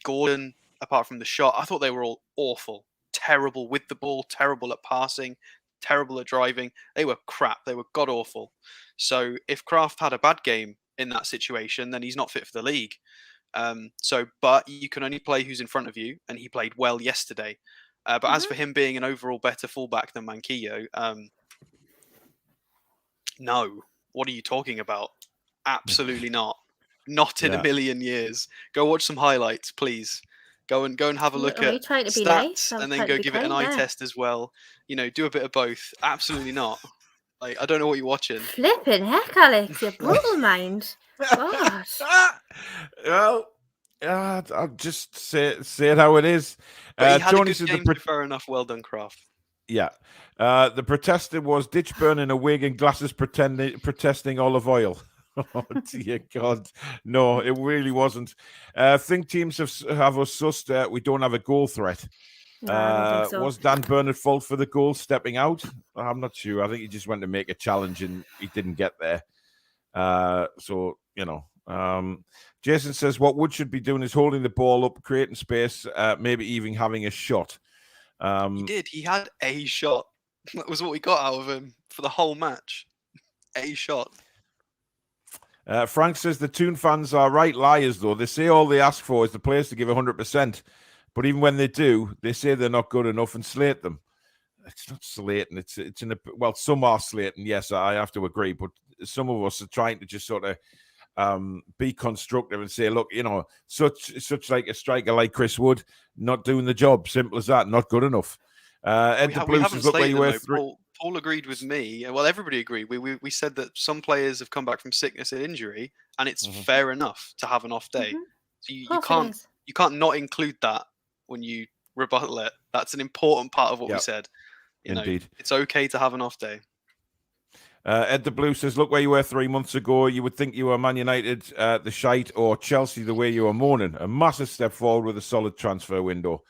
Gordon, apart from the shot, I thought they were all awful. Terrible with the ball, terrible at passing, terrible at driving. They were crap. They were god-awful. So if Krafth had a bad game in that situation, then he's not fit for the league. But you can only play who's in front of you, and he played well yesterday. But as for him being an overall better fullback than Manquillo, no. What are you talking about? Absolutely not. Not in a million years. Go watch some highlights, please. Go and have a look at stats, and then go give it an eye test as well. Do a bit of both. Absolutely not. I don't know what you're watching. Flipping heck, Alex, your brutal mind. God. Well, I'll just say it how it is. But he had a good game, fair enough. Well done, Krafth. Yeah. The protester was ditch burning a wig and glasses protesting olive oil. Oh, dear God. No, it really wasn't. Think teams have us sussed. We don't have a goal threat. No, I don't think so. Was Dan Burnett fault for the goal stepping out? I'm not sure. I think he just went to make a challenge and he didn't get there. Jason says what Wood should be doing is holding the ball up, creating space, maybe even having a shot. He did. He had a shot. That was what we got out of him for the whole match. A shot. Frank says the Toon fans are right liars, though. They say all they ask for is the players to give 100%. But even when they do, they say they're not good enough and slate them. It's not slating. Some are slating. Yes, I have to agree. But some of us are trying to just sort of be constructive and say, look, such like a striker like Chris Wood, not doing the job. Simple as that. Not good enough. Ed the Blue says, look where you were. Paul agreed with me. Well, everybody agreed. We said that some players have come back from sickness and injury, and it's fair enough to have an off day. So you can't not include that when you rebuttal it. That's an important part of what we said. Indeed. It's okay to have an off day. Ed the Blue says, look where you were 3 months ago. You would think you were Man United, the shite, or Chelsea the way you were mourning. A massive step forward with a solid transfer window.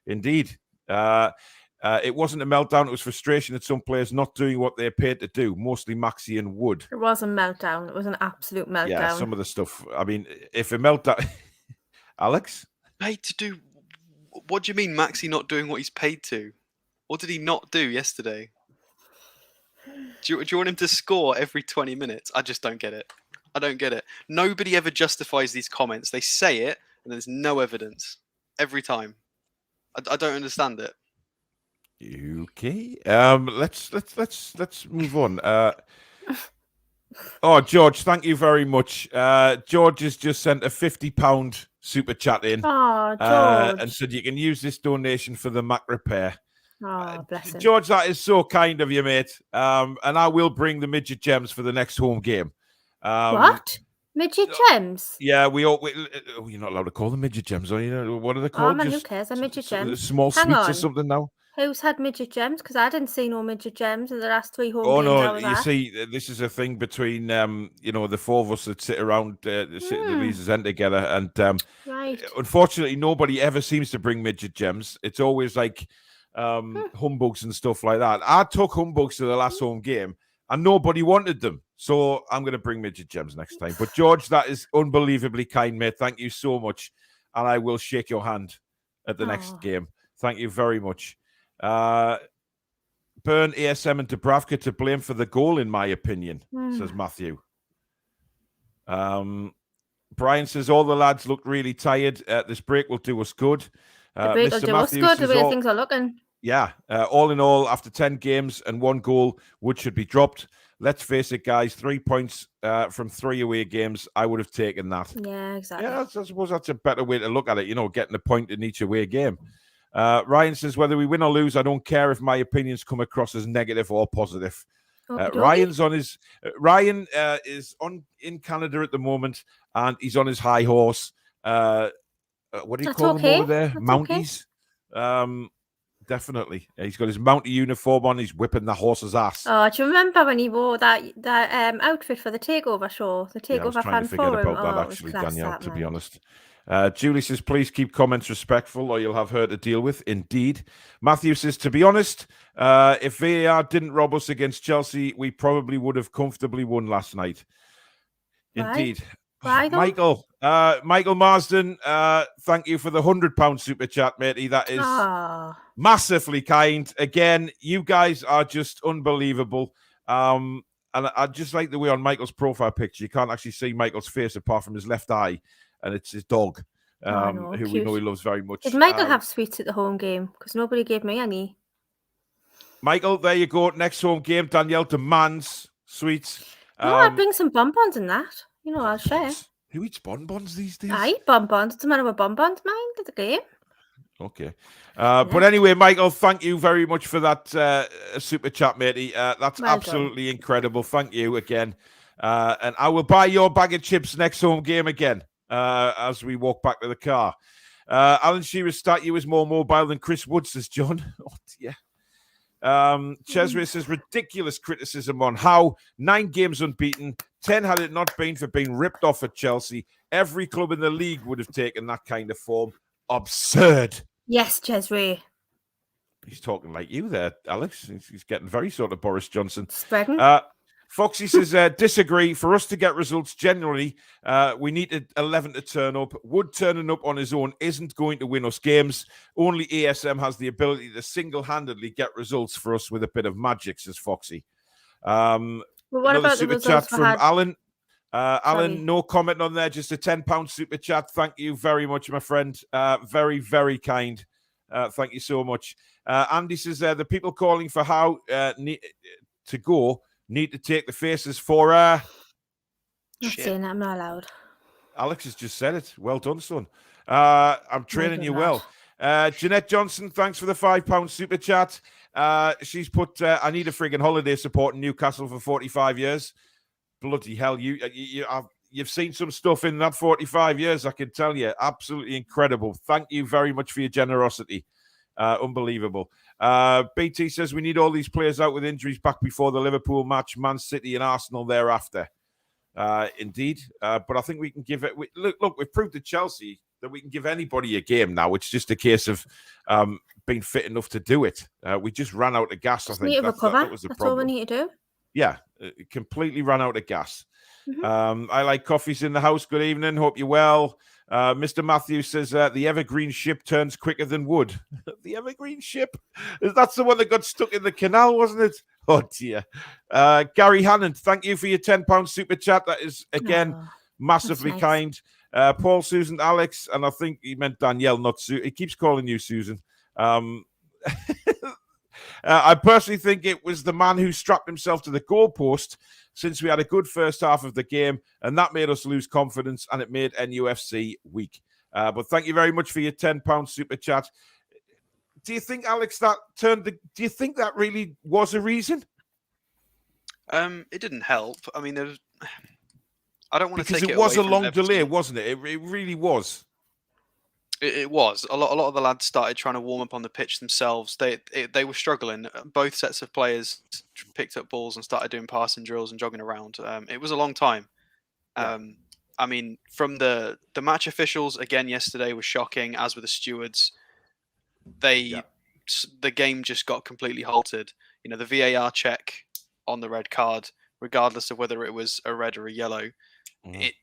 Indeed. It wasn't a meltdown. It was frustration at some players not doing what they're paid to do, mostly Maxi and Wood. It was a meltdown. It was an absolute meltdown. Yeah, some of the stuff. I mean, if a meltdown... Alex? Paid to do... What do you mean Maxi not doing what he's paid to? What did he not do yesterday? Do you want him to score every 20 minutes? I just don't get it. I don't get it. Nobody ever justifies these comments. They say it, and there's no evidence. Every time. I don't understand it. Okay. Let's move on. George, thank you very much. George has just sent a £50 super chat in. Oh, George. And said you can use this donation for the Mac repair. Oh, bless him. George, that is so kind of you, mate. And I will bring the midget gems for the next home game. What? Midget gems? Yeah, you're not allowed to call them midget gems, are you? What are they called? Oh, man, who cares? They're midget gems. Small sweets or something now? Who's had midget gems? Because I didn't see no midget gems in the last 3 home games. Oh, no, you see, this is a thing between, the four of us that sit around the Leazes End together. And right. Unfortunately, nobody ever seems to bring midget gems. It's always like humbugs and stuff like that. I took humbugs to the last home game and nobody wanted them. So I'm going to bring midget gems next time. But George, that is unbelievably kind, mate. Thank you so much. And I will shake your hand at the next game. Thank you very much. Burn, ASM and Dubravka to blame for the goal, in my opinion, says Matthew. Brian says all the lads look really tired. This break will do us good. The break will Mr. do us Matthews good, the says way things are looking. Yeah, all in all, after 10 games and 1 goal, Wood should be dropped. Let's face it, guys, 3 points from 3 away games. I would have taken that. Yeah, exactly. Yeah, I suppose that's a better way to look at it, getting a point in each away game. Ryan says, whether we win or lose, I don't care if my opinions come across as negative or positive. Ryan is in Canada at the moment, and he's on his high horse. What do you call them over there? That's Mounties. Okay. Definitely. He's got his Mountie uniform on. He's whipping the horse's ass. Oh, do you remember when he wore that outfit for the Takeover show? The Takeover I was trying to forget about that, actually, Danielle, to be honest. Julie says, please keep comments respectful or you'll have her to deal with. Indeed. Matthew says, to be honest, if VAR didn't rob us against Chelsea, we probably would have comfortably won last night. Indeed. Why, Michael Marsden, thank you for the £100 super chat, matey. That is massively kind. Again, you guys are just unbelievable. And I just like the way on Michael's profile picture, you can't actually see Michael's face apart from his left eye, and it's his dog, who cute. We know he loves very much. Did Michael have sweets at the home game? Because nobody gave me any. Michael, there you go. Next home game, Danielle demands sweets. No, I'll bring some bonbons in that. I'll share. Who eats bonbons these days? I eat bonbons. Doesn't matter what bonbons mind at the game. Okay. But anyway, Michael, thank you very much for that super chat, matey. That's absolutely incredible. Thank you again. And I will buy your bag of chips next home game again as we walk back to the car. Alan Shearer's statue is more mobile than Chris Wood, says John. Oh, dear. Cesare says, ridiculous criticism on how 9 games unbeaten, 10 had it not been for being ripped off at Chelsea. Every club in the league would have taken that kind of form. Absurd. Yes, Cesare. He's talking like you there, Alex. He's getting very sort of Boris Johnson. Spreading. Foxy says, disagree. For us to get results generally, we need 11 to turn up. Wood turning up on his own isn't going to win us games. Only ASM has the ability to single-handedly get results for us with a bit of magic, says Foxy. Well, what about the results chat from Alan? Alan, no comment on there. Just a £10 super chat. Thank you very much, my friend. Very, very kind. Thank you so much. Andy says, the people calling for how to go need to take the faces for not saying that, I'm not allowed. Alex has just said it. Well done, son. I'm training you well. Jeanette Johnson, thanks for the £5 super chat. She's put, I need a frigging holiday supporting Newcastle for 45 years. Bloody hell, you've seen some stuff in that 45 years, I can tell you. Absolutely incredible. Thank you very much for your generosity. Unbelievable. BT says we need all these players out with injuries back before the Liverpool match, Man City and Arsenal thereafter. Indeed. But I think we can give it... Look, we've proved to Chelsea that we can give anybody a game now. It's just a case of being fit enough to do it. We just ran out of gas, I think. Need to recover. That was the problem. All we need to do. Yeah, completely ran out of gas. Mm-hmm. I like coffees in the house. Good evening. Hope you're well. Mr. Matthews says the Evergreen ship turns quicker than wood. The Evergreen ship? That's the one that got stuck in the canal, wasn't it? Oh, dear. Gary Hannon, thank you for your £10 super chat. That is, again, massively kind. Paul, Susan, Alex, and I think he meant Danielle, not Sue. He keeps calling you Susan. I personally think it was the man who strapped himself to the goalpost since we had a good first half of the game, and that made us lose confidence, and it made NUFC weak. But thank you very much for your £10 super chat. Do you think, Alex, do you think that really was a reason? It didn't help. I mean, I don't want to take it because it was a long Everton. delay, wasn't it? It really was. It was. A lot of the lads started trying to warm up on the pitch themselves. They were struggling. Both sets of players picked up balls and started doing passing drills and jogging around. It was a long time. Yeah. I mean, from the match officials, again, yesterday was shocking, as were the stewards. The game just got completely halted. You know, the VAR check on the red card, regardless of whether it was a red or a yellow,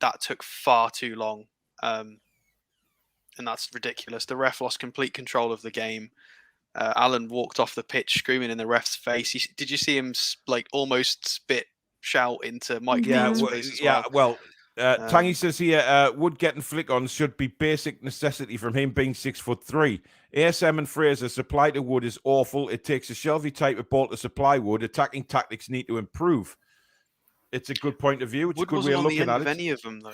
that took far too long. And that's ridiculous. The ref lost complete control of the game. Alan walked off the pitch screaming in the ref's face. Did you see him almost shout into Mike Neal's face as well? Well, Tangy says here, Wood getting flick-ons should be basic necessity from him being 6'3". ASM and Fraser supply to Wood is awful. It takes a Shelby type of ball to supply Wood. Attacking tactics need to improve. It's a good point of view. It's Wood a good way wasn't of on the looking end at of it. any of them, though.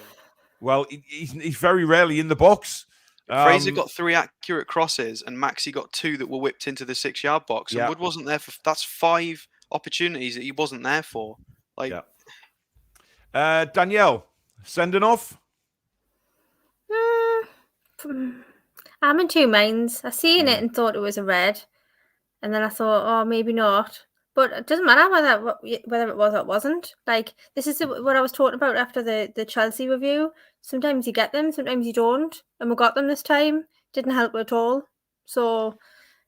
Well, he's very rarely in the box. Fraser got 3 accurate crosses, and Maxi got 2 that were whipped into the 6-yard box. And Wood wasn't there for. That's 5 opportunities that he wasn't there for. Danielle, sending off. I'm in 2 minds. I seen it and thought it was a red, and then I thought, oh, maybe not. But it doesn't matter whether it was or it wasn't. Like, this is what I was talking about after the Chelsea review. Sometimes you get them, sometimes you don't, and we got them this time. Didn't help at all. So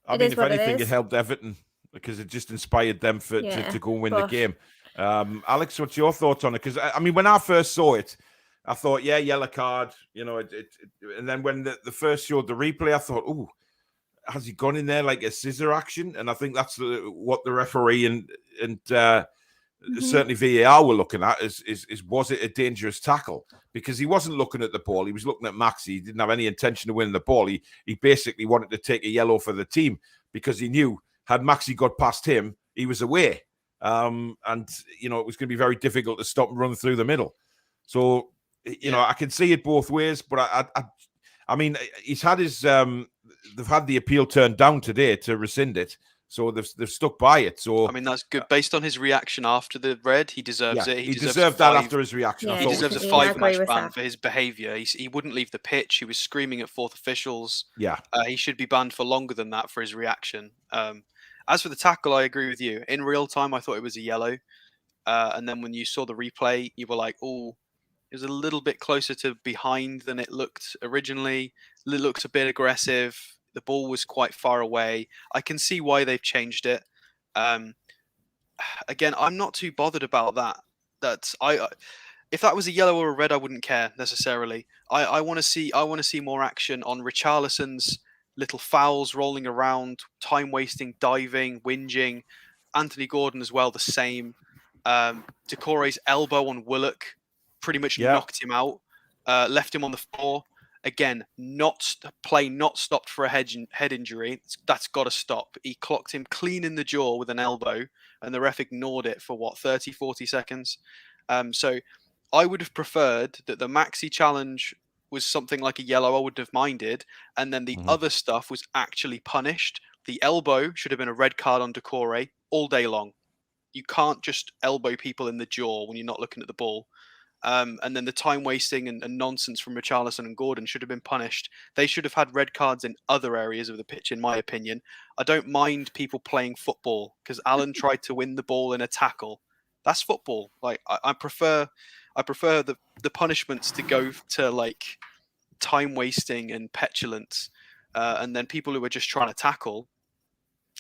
I mean, if anything, it helped Everton because it just inspired them to go and win the game. Alex, what's your thoughts on it? Because I mean, when I first saw it, I thought, yeah, yellow card, and then when the first showed the replay, I thought, ooh, has he gone in there like a scissor action? And I think that's what the referee and certainly VAR were looking at is was it a dangerous tackle? Because he wasn't looking at the ball, he was looking at Maxi. He didn't have any intention of winning the ball. He basically wanted to take a yellow for the team because he knew had Maxi got past him, he was away. And it was going to be very difficult to stop and run through the middle. So I can see it both ways, but I mean, he's had his they've had the appeal turned down today to rescind it, so they've stuck by it. So I mean, that's good based on his reaction after the red. He deserves it. He deserved that after his reaction. He deserves a 5-match ban for his behaviour. He wouldn't leave the pitch. He was screaming at fourth officials. He should be banned for longer than that for his reaction. As for the tackle, I agree with you. In real time, I thought it was a yellow, and then when you saw the replay, you were like, "Oh, it was a little bit closer to behind than it looked originally. It looked a bit aggressive. The ball was quite far away. I can see why they've changed it. Again, I'm not too bothered about that. If that was a yellow or a red, I wouldn't care necessarily. I want to see more action on Richarlison's little fouls rolling around, time wasting, diving, whinging. Anthony Gordon as well, the same. Decore's elbow on Willock pretty much knocked him out, left him on the floor. Again, not stopped for a head injury. That's got to stop. He clocked him clean in the jaw with an elbow, and the ref ignored it for 30, 40 seconds. So I would have preferred that the Maxi challenge was something like a yellow. I wouldn't have minded. And then the other stuff was actually punished. The elbow should have been a red card on Decore all day long. You can't just elbow people in the jaw when you're not looking at the ball. And then the time wasting and nonsense from Richarlison and Gordon should have been punished. They should have had red cards in other areas of the pitch, in my opinion. I don't mind people playing football because Alan tried to win the ball in a tackle. That's football. Like I prefer the punishments to go to like time wasting and petulance, and then people who are just trying to tackle.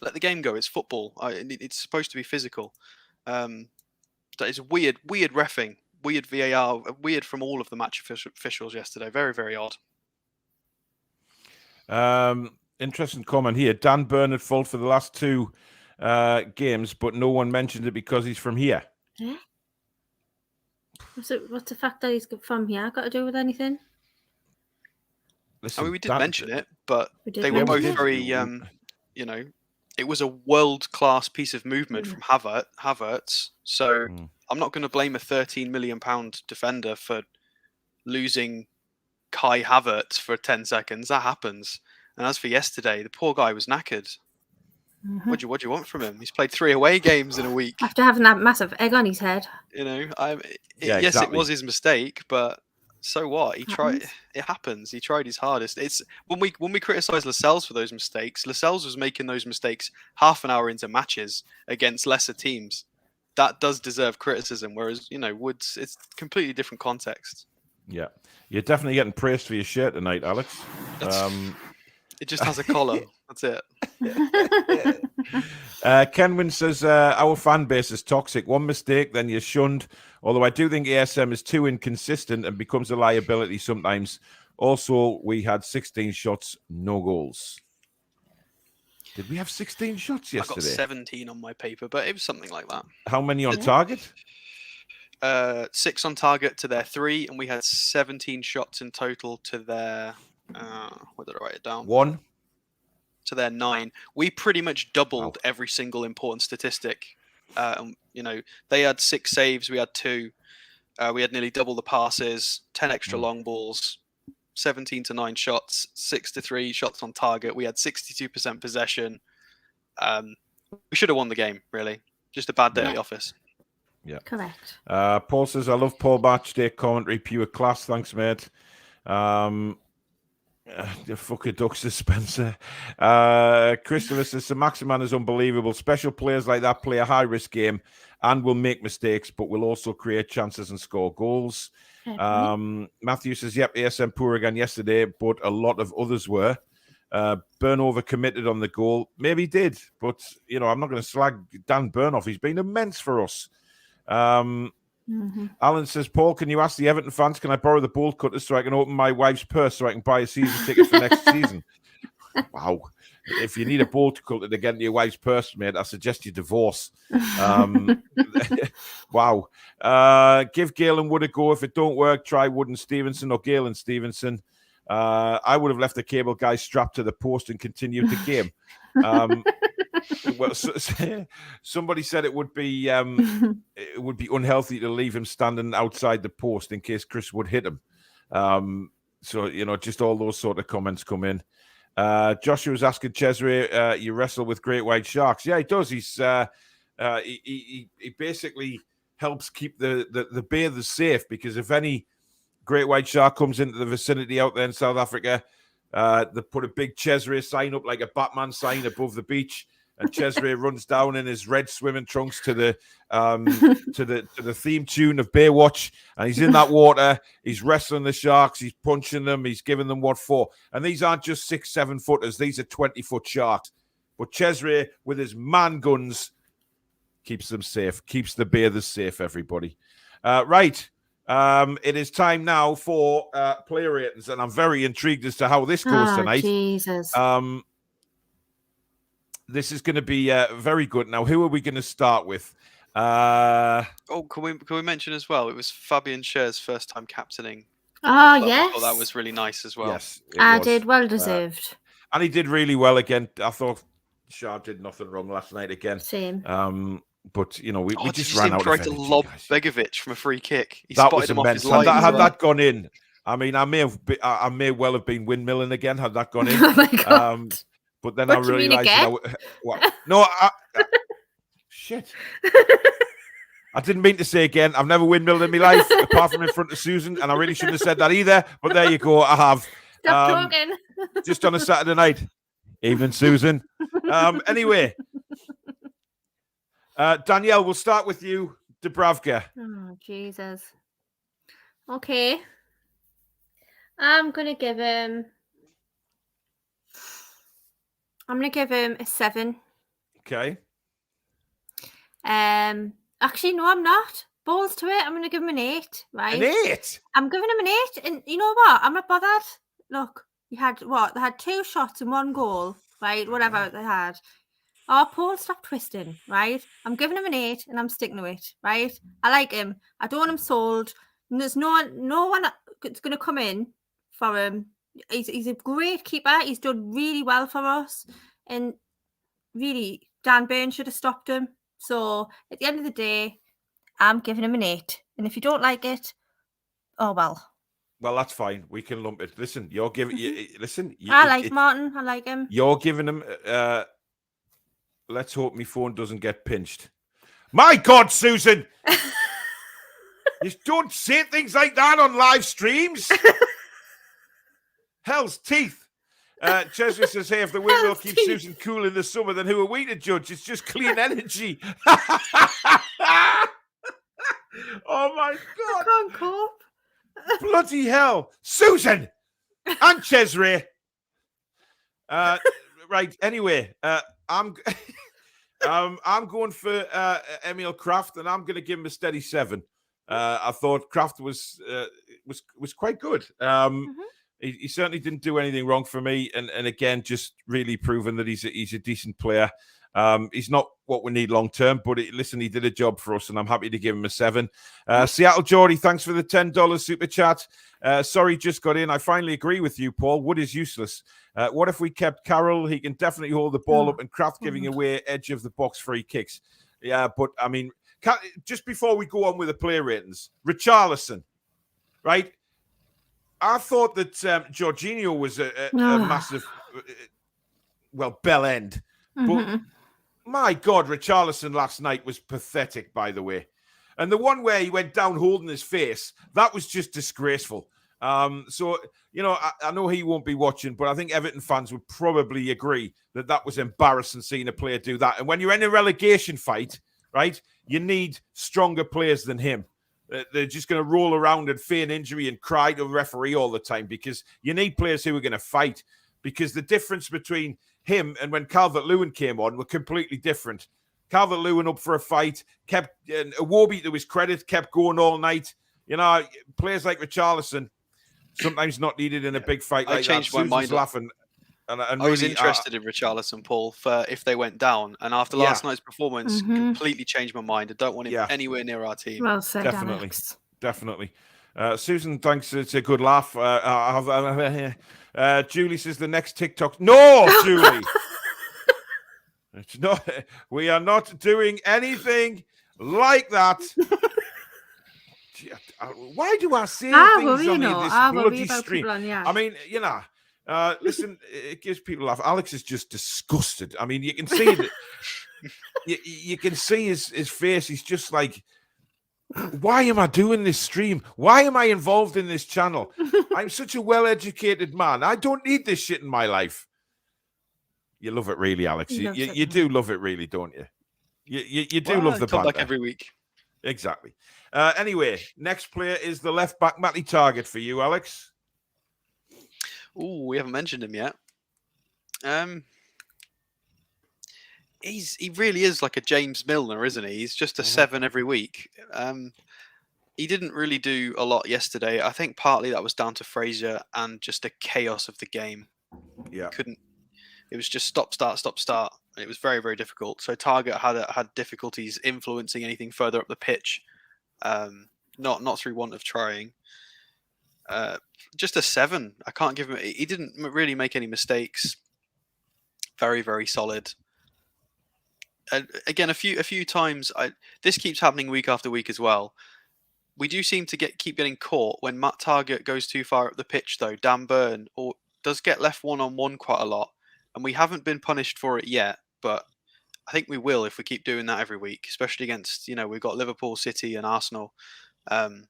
Let the game go. It's football. It's supposed to be physical. It's weird reffing. Weird VAR, weird from all of the match officials yesterday. Very, very odd. Interesting comment here. Dan Byrne at fault for the last 2 games, but no one mentioned it because he's from here. Yeah. What's the fact that he's from here got to do with anything? Listen, we did mention it, but they were both very, it was a world-class piece of movement from Havertz. So I'm not going to blame a £13 million defender for losing Kai Havertz for 10 seconds. That happens. And as for yesterday, the poor guy was knackered. What do you want from him? He's played 3 away games in a week. After having that massive egg on his head. Yes, it was his mistake, but so what? He tried. It happens. He tried his hardest. It's when we criticize Lascelles for those mistakes. Lascelles was making those mistakes half an hour into matches against lesser teams. That does deserve criticism. Whereas Woods, it's completely different context. Yeah, you're definitely getting praised for your shirt tonight, Alex. It just has a collar. That's it. Kenwin says our fan base is toxic. One mistake, then you're shunned. Although I do think ASM is too inconsistent and becomes a liability sometimes. Also, we had 16 shots, no goals. Did we have 16 shots yesterday? I got 17 on my paper, but it was something like that. How many on target? 6 on target to their 3, and we had 17 shots in total to their. Where did I write it down? 1. To their 9. We pretty much doubled every single important statistic. They had 6 saves, we had 2. We had nearly double the passes, 10 extra long balls, 17 to 9 shots, 6 to 3 shots on target. We had 62% possession. We should have won the game, really. Just a bad day at the office. Yeah. Correct. Paul says, I love Paul Matchday commentary, pure class. Thanks, mate. The fucker ducks to Spencer. Christopher says, Saint-Maximin is unbelievable. Special players like that play a high-risk game and will make mistakes, but will also create chances and score goals. Matthew says, yep, ASM poor again yesterday, but a lot of others were. Burn overcommitted on the goal. Maybe he did, but, I'm not going to slag Dan Burn off. He's been immense for us. Alan says, Paul, can you ask the Everton fans, can I borrow the bolt cutters so I can open my wife's purse so I can buy a season ticket for next season? Wow. If you need a bolt cutter to get into your wife's purse, mate, I suggest you divorce. Wow. Give Galen Wood a go. If it don't work, try Wood and Stevenson or Galen Stevenson. I would have left the cable guy strapped to the post and continued the game. Well, somebody said it would be unhealthy to leave him standing outside the post in case Chris would hit him. Just all those sort of comments come in. Joshua was asking Cesare, you wrestle with great white sharks. Yeah, he does. He's he basically helps keep the bathers safe, because if any great white shark comes into the vicinity out there in South Africa, they put a big Cesare sign up like a Batman sign above the beach, and Cesare runs down in his red swimming trunks to the theme tune of Baywatch, and he's in that water. He's wrestling the sharks. He's punching them. He's giving them what for. And these aren't just 6-7 footers. These are 20-foot sharks. But Cesare, with his man guns, keeps them safe. Keeps the bathers safe. Everybody, right. It is time now for player ratings, and I'm very intrigued as to how this goes tonight. Jesus. This is going to be very good. Now, who are we going to start with? Can we mention as well? It was Fabian Scher's first time captaining. Oh, yes. That was really nice as well. Yes, I did. Well deserved. And he did really well again. I thought Scher did nothing wrong last night again. Same. But we just ran out of energy. Tried to lob Begovic from a free kick. That was immense. Had that gone in, I mean, I may well have been windmilling again had that gone in. Oh my God. But then What I do you mean realized again? shit. I didn't mean to say again. I've never windmilled in my life, apart from in front of Susan, and I really shouldn't have said that either. But there you go. I have. Stop talking. Just on a Saturday night. Evening, Susan. Anyway. Danielle, we'll start with you. Dubravka. Oh, Jesus. Okay. I'm going to give him a 7. Okay. Actually, no, I'm not. Balls to it. I'm going to give him an 8. Right? An 8? I'm giving him an 8. And you know what? I'm not bothered. Look, they had 2 shots and 1 goal, right? Whatever they had. Oh, Paul, stop twisting, right? I'm giving him an 8 and I'm sticking to it, right? I like him. I don't want him sold. And there's no one that's going to come in for him. He's a great keeper. He's done really well for us. And really, Dan Burn should have stopped him. So at the end of the day, I'm giving him an 8. And if you don't like it, oh well. Well, that's fine. We can lump it. Listen, you're giving. I like Martin. I like him. You're giving him. Let's hope my phone doesn't get pinched. My God, Susan! You don't say things like that on live streams. Hell's teeth. Chesney says, hey, if the wind will keep Susan cool in the summer, then who are we to judge? It's just clean energy. Oh, my God. I can't cope. Bloody hell. Susan! And Cesare. Right, anyway, I'm going for Emil Krafth, and I'm going to give him a steady 7. I thought Krafth was quite good. He certainly didn't do anything wrong for me, and again, just really proven that he's a decent player. He's not what we need long term, but listen, he did a job for us, and I'm happy to give him a 7. Seattle Geordie, thanks for the $10 super chat. Sorry, just got in. I finally agree with you, Paul. Wood is useless. What if we kept Carroll? He can definitely hold the ball up, and Krafth giving away edge of the box free kicks. Yeah, but I mean, just before we go on with the player ratings, Richarlison, right? I thought that Jorginho was a massive, bell end. But my God, Richarlison last night was pathetic, by the way. And the one where he went down holding his face, that was just disgraceful. So, I know he won't be watching, but I think Everton fans would probably agree that was embarrassing seeing a player do that. And when you're in a relegation fight, right, you need stronger players than him. They're just going to roll around and feign injury and cry to the referee all the time, because you need players who are going to fight, because the difference between him and when Calvert-Lewin came on were completely different. Calvert-Lewin up for a fight, kept Iwobi, to his credit, kept going all night. Players like Richarlison, sometimes not needed in a big fight like that. I changed my mind. Laughing. And I was interested in Richarlison, Paul, for if they went down. And after last night's performance, completely changed my mind. I don't want him anywhere near our team. Well said, definitely. Alex. Definitely. Susan, thanks. It's a good laugh. Julie says the next TikTok. No, Julie. It's not. We are not doing anything like that. Why do I say things on this bloody stream? I mean, listen, it gives people a laugh. Alex is just disgusted. I mean, you can see that. you can see his face. He's just like, why am I doing this stream? Why am I involved in this channel? I'm such a well-educated man. I don't need this shit in my life. You love it, really, Alex. You do love it, really, don't you? You do love the banter. Like every week. Exactly. Anyway, next player is the left back, Matty Target, for you, Alex. Oh, we haven't mentioned him yet. He really is like a James Milner, isn't he? He's just a 7 every week. He didn't really do a lot yesterday. I think partly that was down to Fraser and just the chaos of the game. Yeah, it was just stop, start, and it was very, very difficult. So Target had difficulties influencing anything further up the pitch, not through want of trying. Just a 7. I can't give him. He didn't really make any mistakes. Very, very solid. Again, a few times. This keeps happening week after week as well. We do seem to keep getting caught when Matt Target goes too far up the pitch, though. Dan Burn does get left one-on-one quite a lot, and we haven't been punished for it yet. But I think we will if we keep doing that every week, especially against we've got Liverpool, City, and Arsenal. I'm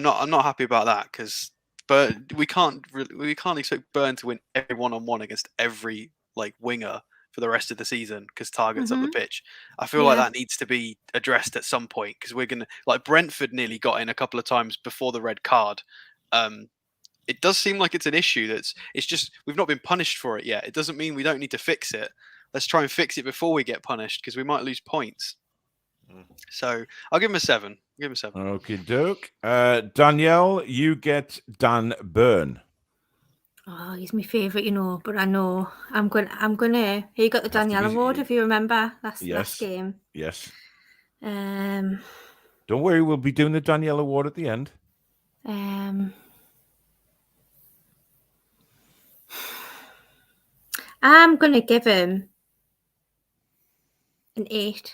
not happy about that, because we can't expect Burn to win every one-on-one against every winger for the rest of the season, because Target's up the pitch. I feel like that needs to be addressed at some point, because we're gonna Brentford nearly got in a couple of times before the red card. It does seem like it's an issue it's just we've not been punished for it yet. It doesn't mean we don't need to fix it. Let's try and fix it before we get punished, because we might lose points. So I'll give him a 7. Okay, doke. Danielle, you get Dan Burn. Oh, he's my favourite, but I know I'm gonna. He got the Danielle Award, if you remember last game. Yes. Don't worry, we'll be doing the Danielle Award at the end. I'm gonna give him an 8.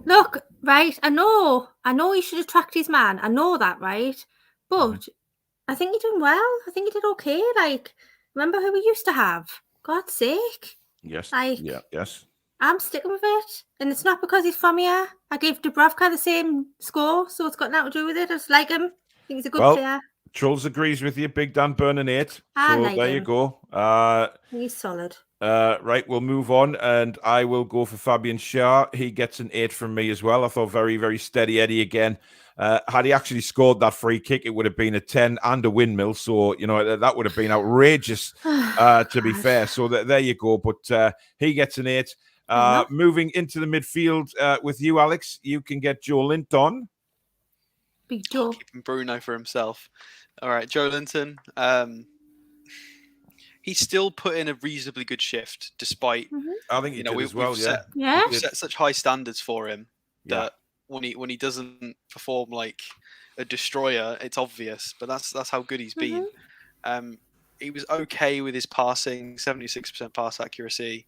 Look, right, I know he should have tracked his man. I know that, right? But I think he did well. I think he did okay. Remember who we used to have? God's sake. Yes. Yes. I'm sticking with it. And it's not because he's from here. I gave Dubravka the same score, so it's got nothing to do with it. I just like him. I think he's a good player. Trolls agrees with you. Big Dan Burn an 8. You go. He's solid. Right, we'll move on, and I will go for Fabian Schär. He gets an 8 from me as well. I thought very, very steady Eddie again. Had he actually scored that free kick, it would have been a 10 and a windmill. So, that would have been outrageous, to be fair. So there you go. But he gets an 8. Moving into the midfield with you, Alex, you can get Joe Linton. Big Joe. Keeping Bruno for himself. All right, Joe Linton. he still put in a reasonably good shift, despite I think he did as well. we've set such high standards for him that when he doesn't perform like a destroyer, it's obvious. But that's how good he's been. He was okay with his passing, 76% pass accuracy.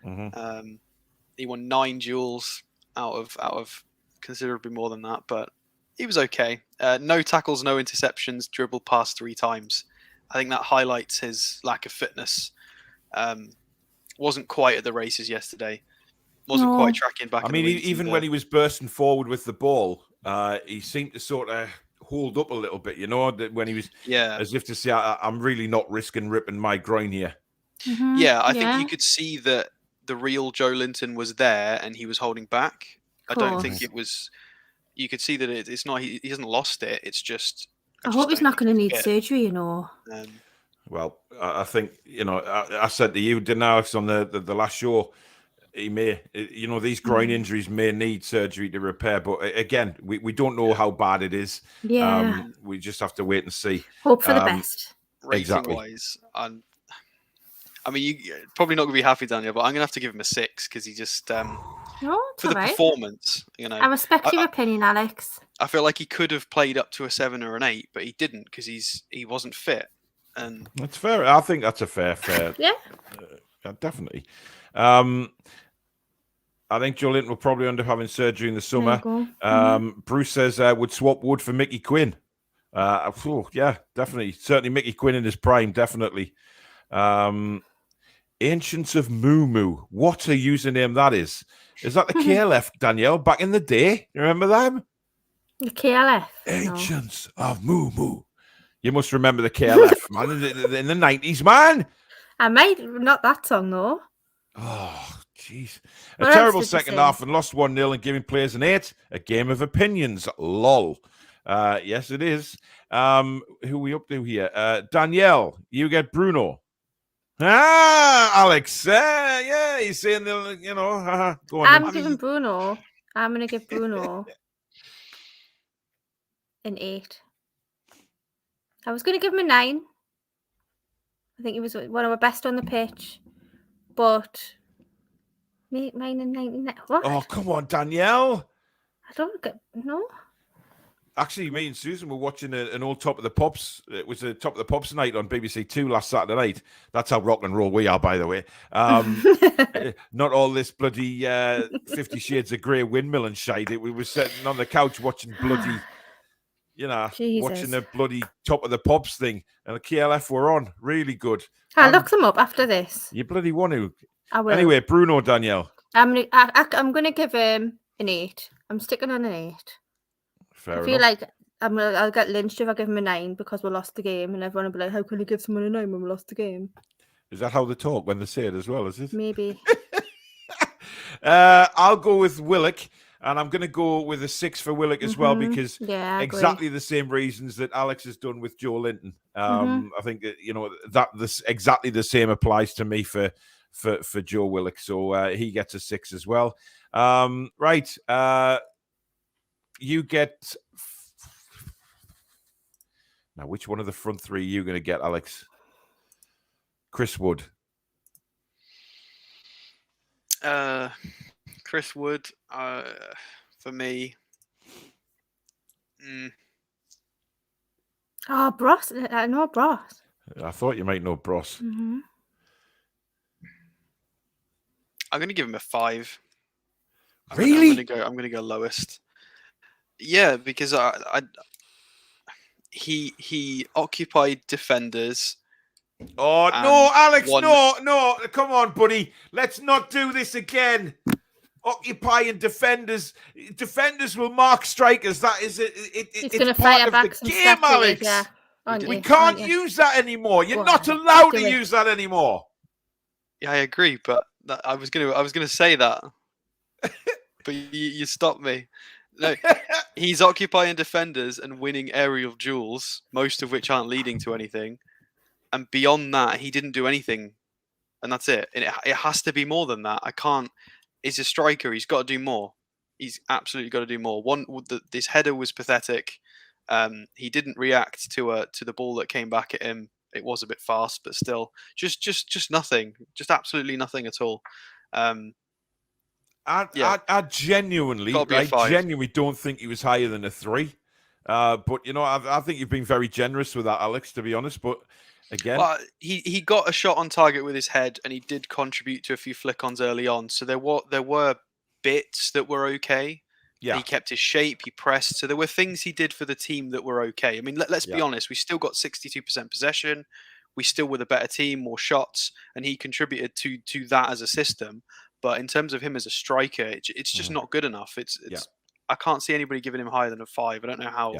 He won 9 duels out of considerably more than that, but he was okay. No tackles, no interceptions, dribbled past 3 times. I think that highlights his lack of fitness. Wasn't quite at the races yesterday. Wasn't quite tracking back. I mean, even when he was bursting forward with the ball, he seemed to sort of hold up a little bit, when he was as if to say, I'm really not risking ripping my groin here. I think you could see that the real Joe Linton was there and he was holding back. I don't think it was. You could see that it's not. He hasn't lost it. It's just. I hope he's not going to need surgery. Well, I think I said to you, didn't I, Alex, on the last show, he may, these groin injuries may need surgery to repair. But again, we don't know how bad it is. Yeah, we just have to wait and see. Hope for the best. Exactly. Wise, I mean, you're probably not going to be happy, Daniel, but I'm going to have to give him a 6 because he just for the performance. I respect your opinion, Alex. I feel like he could have played up to a 7 or an 8, but he didn't because he wasn't fit. And that's fair. I think that's a fair. Yeah, definitely. I think Joe Linton will probably end up having surgery in the summer. Bruce says would swap Wood for Mickey Quinn. Yeah, definitely. Certainly Mickey Quinn in his prime, definitely. Ancients of Moo Moo. What a username that is. Is that the KLF, Danielle, back in the day? You remember them? The KLF? Ancients of Moo Moo. You must remember the KLF, man, in the 90s, man. I might, not that song, though. Oh, jeez. A terrible second half and lost 1-0 and giving players an 8. A game of opinions. Lol. Yes, it is. Who are we up to here? Danielle, you get Bruno. Alex. Yeah, he's saying, go on. I'm going to give Bruno an 8. I was going to give him a 9. I think he was one of our best on the pitch. But 9 and 99. What? Oh, come on, Danielle. I don't get. No. Actually, me and Susan were watching an old Top of the Pops. It was a Top of the Pops night on BBC Two last Saturday night. That's how rock and roll we are, by the way. Not all this bloody 50 Shades of Grey windmill and shite. We were sitting on the couch watching bloody, watching the bloody Top of the Pops thing. And the KLF were on. Really good. I'll look them up after this. You bloody want to. I will. Anyway, Bruno, Danielle. I'm going to give him an 8. I'm sticking on an 8. Fair I feel enough. like I'll get lynched if I give him a 9 because we lost the game, and everyone will be like, "How can you give someone a 9 when we lost the game?" Is that how they talk when they say it as well? Is it? Maybe. I'll go with Willock, and I'm going to go with a 6 for Willock as well because exactly the same reasons that Alex has done with Joe Linton. I think that this exactly the same applies to me for Joe Willock, so he gets a 6 as well. Right. You get now. Which one of the front 3 are you going to get, Alex? Chris Wood. Chris Wood. For me. Oh, Bros. I know Bros. I thought you might know Bros. Mm-hmm. I'm going to give him a 5. Really? I'm going to go lowest. Yeah, because he occupied defenders. Oh no, Alex! No! Come on, buddy. Let's not do this again. Occupying defenders. Defenders will mark strikers. That is it. It's going to part fire of back the some game, stuff. Alex. Yeah. We can't use that anymore. You're not allowed to use that anymore. Yeah, I agree, but I was gonna say that, but you stopped me. No, he's occupying defenders and winning aerial duels, most of which aren't leading to anything. And beyond that, he didn't do anything, and that's it. And it has to be more than that. I can't. He's a striker. He's got to do more. He's absolutely got to do more. This header was pathetic. He didn't react to the ball that came back at him it was a bit fast, but still, just nothing, just absolutely nothing at all. I genuinely, Gotta be a 5. genuinely don't think he was higher than a 3. But I think you've been very generous with that, Alex. To be honest, but again, well, he got a shot on target with his head, and he did contribute to a few flick-ons early on. So there were bits that were okay. yeah, He kept his shape, he pressed. So there were things he did for the team that were okay. I mean, let's be honest. We still got 62% possession. We still were the better team, more shots, and he contributed to that as a system. But in terms of him as a striker, it's just not good enough. It's I can't see anybody giving him higher than a 5. I don't know how.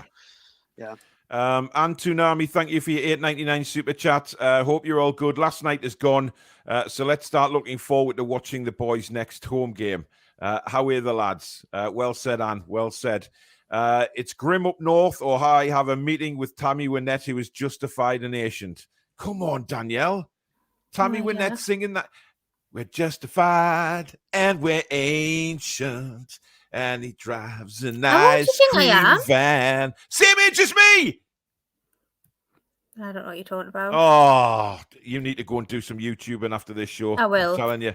Yeah. And Toonami, thank you for your $8.99 super chat. Hope you're all good. Last night is gone, so let's start looking forward to watching the boys' next home game. How are the lads? Well said, Anne. Well said. It's grim up north, or I have a meeting with Tammy Wynette, who is justified and ancient. Come on, Danielle. Tammy Wynette singing that. We're justified and we're ancient. And he drives a nice cream van. Same age as me. I don't know what you're talking about. Oh, you need to go and do some YouTubing after this show. I will. I'm telling you.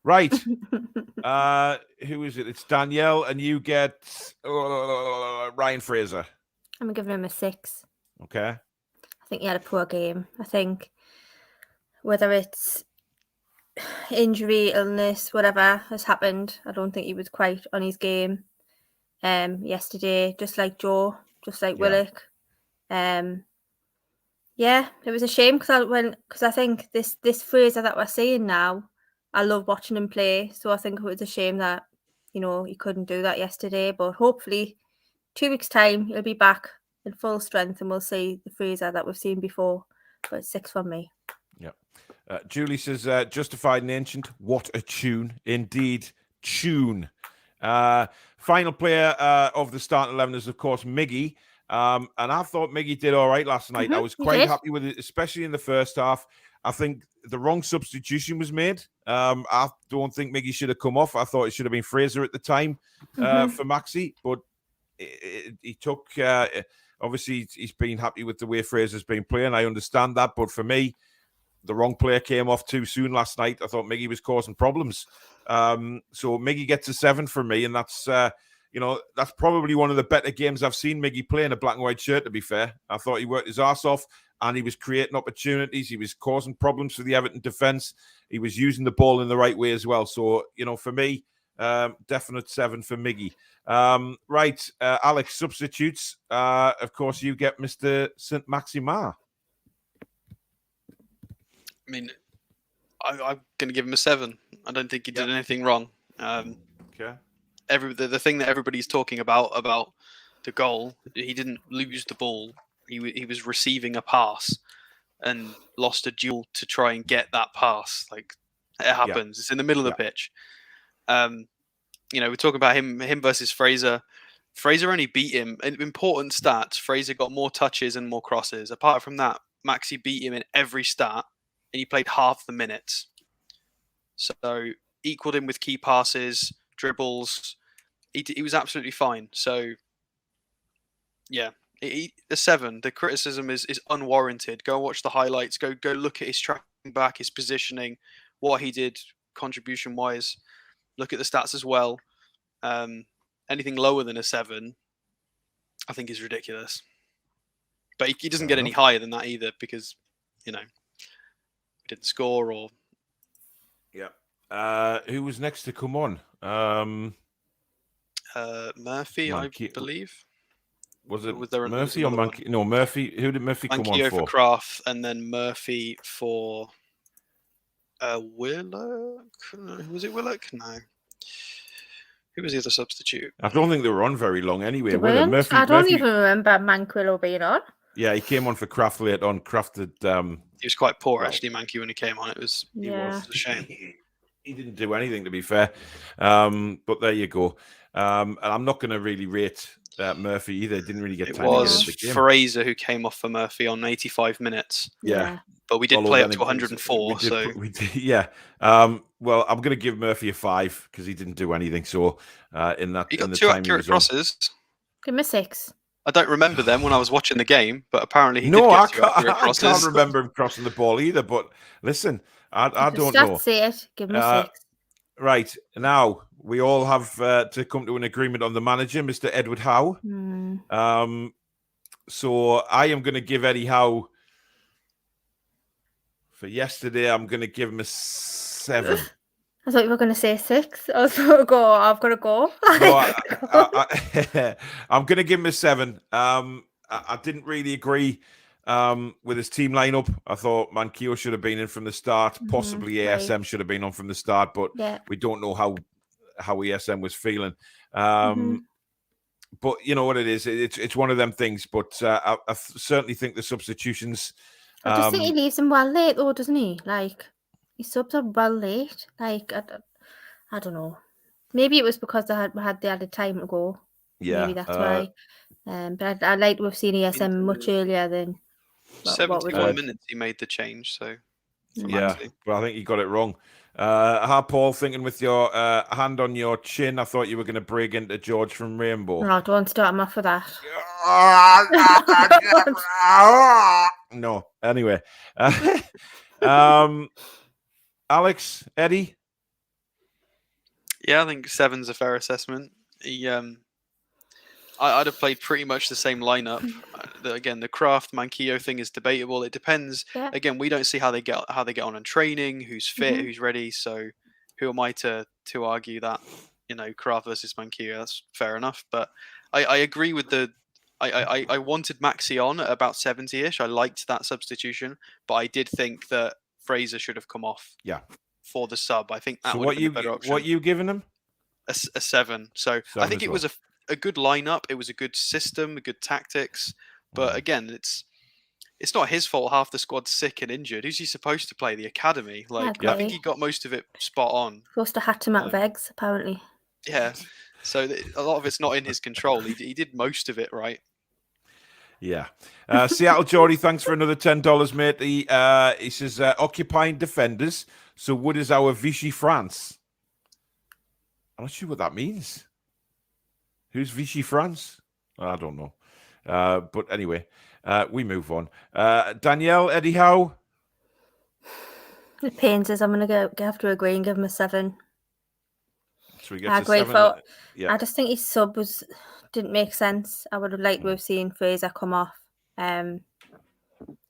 Right. Who is it? It's Danielle, and you get Ryan Fraser. I'm giving him a 6. Okay. I think he had a poor game. I think whether it's injury, illness, whatever has happened, I don't think he was quite on his game yesterday, just like Joe, just like Willock. It was a shame because I think this Fraser that we're seeing now, I love watching him play. So I think it was a shame that, he couldn't do that yesterday. But hopefully 2 weeks' time, he'll be back in full strength and we'll see the Fraser that we've seen before. But it's 6 from me. Yeah. Julie says, justified and ancient. What a tune. Indeed, tune. Final player of the starting 11 is, of course, Miggy. And I thought Miggy did all right last night. I was quite happy with it, especially in the first half. I think the wrong substitution was made. I don't think Miggy should have come off. I thought it should have been Fraser at the time for Maxi. But he took... obviously, he's been happy with the way Fraser's been playing. I understand that. But for me, the wrong player came off too soon last night. I thought Miggy was causing problems. So Miggy gets a 7 from me, and that's that's probably one of the better games I've seen Miggy play in a black and white shirt, to be fair. I thought he worked his arse off, and he was creating opportunities. He was causing problems for the Everton defence. He was using the ball in the right way as well. So, for me, definite 7 for Miggy. Right, Alex, substitutes. Of course, you get Mr. Saint-Maximin. I mean, I'm going to give him a 7. I don't think he did anything wrong. Okay. The thing that everybody's talking about the goal, he didn't lose the ball. He was receiving a pass and lost a duel to try and get that pass. Like, it happens. It's in the middle of the pitch. We're talking about him versus Fraser. Fraser only beat him. Important stats. Fraser got more touches and more crosses. Apart from that, Maxi beat him in every stat, and he played half the minutes. So equaled him with key passes, dribbles. He was absolutely fine. So yeah, a 7. The criticism is unwarranted. Go watch the highlights. Go look at his tracking back, his positioning, what he did contribution wise. Look at the stats as well. Anything lower than a 7, I think, is ridiculous. But he doesn't get any higher than that either because, he didn't score or... Yeah. Who was next to come on? Murphy, Monkey. I believe. Was it there Murphy or Monkey? No, Murphy. Who did Murphy come on for? Krafth, and then Murphy for Willock. Was it Willock? No. Who was the other substitute? I don't think they were on very long anyway. Murphy, I don't even remember Manquillo being on. Yeah, he came on for Krafth later on. Krafth had... he was quite poor, actually, Mankey, when he came on. He was a shame. He didn't do anything, to be fair. But there you go. And I'm not going to really rate Murphy either. Didn't really get time. It was Fraser who came off for Murphy on 85 minutes. Yeah. But we did play up to 104. We did, yeah. Well, I'm going to give Murphy a 5 because he didn't do anything. So in that, he got in the 2 time accurate crosses. Give him a 6. I don't remember them when I was watching the game, but apparently he No, did I get two accurate can't crosses. remember him crossing the ball either. But listen, I The don't stats know. say it. Give him a Uh, 6. Right, now we all have to come to an agreement on the manager, Mr. Edward Howe. So I am going to give Eddie Howe for yesterday. I'm going to give him a 7. I thought you were going to say 6. I was going to go. I've got to go. No, I'm going to give him a 7. I didn't really agree with his team lineup. I thought Manquillo should have been in from the start. Possibly ASM should have been on from the start, but we don't know how ASM was feeling. But you know what it is. It's one of them things. But I certainly think the substitutions. I just think he leaves him well late, though, doesn't he? Like, he subs up well late. Like, I don't know. Maybe it was because they had the added time to go. Yeah, maybe that's why. But I'd like to have seen ASM much earlier than 71 minutes he made the change. So yeah, but I think you got it wrong. Paul, thinking with your hand on your chin, I thought you were going to break into George from Rainbow. No, don't start him off for that. No. Anyway, Alex, Eddie. Yeah, I think 7's a fair assessment. He, I'd have played pretty much the same lineup. Again, the Krafth Manquillo thing is debatable. It depends. Yeah. Again, we don't see how they get on in training, who's fit, who's ready. So, who am I to argue that Krafth versus Manquillo? That's fair enough. But I agree with the. I wanted Maxi on at about 70-ish. I liked that substitution, but I did think that Fraser should have come off. Yeah. For the sub, I think that So would have been a better option. What you giving him? A 7. So I think it was a good lineup. It was a good system, a good tactics. But again, it's not his fault. Half the squad's sick and injured. Who's he supposed to play? The academy. Like I think he got most of it spot on. Supposed to hatch him out of eggs, apparently. Yeah. So a lot of it's not in his control. He did most of it right. Yeah. Seattle Geordie, thanks for another $10, mate. He says, occupying defenders. So what is our Vichy France? I'm not sure what that means. Who's Vichy France? I don't know. But anyway, we move on. Danielle, Eddie Howe? It pains us. I'm going to have to agree and give him a 7. So we get to 7. I just think his sub didn't make sense. I would have liked to have seen Fraser come off.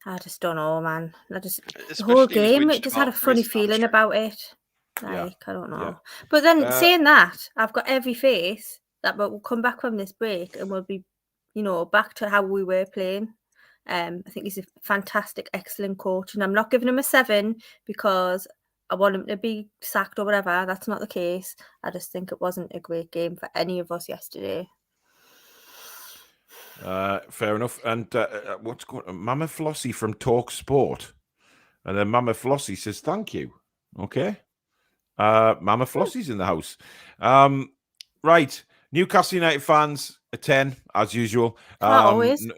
I just don't know, man. The whole game, it just had a funny feeling about it. I don't know. Yeah. But then saying that, I've got every faith that we'll come back from this break and we'll be, back to how we were playing. I think he's a fantastic, excellent coach. And I'm not giving him a 7 because I want him to be sacked or whatever. That's not the case. I just think it wasn't a great game for any of us yesterday. Fair enough. And what's going on? Mama Flossie from Talk Sport. And then Mama Flossie says, thank you. Okay. Mama Flossie's in the house. Right. Newcastle United fans, a 10, as usual. Always.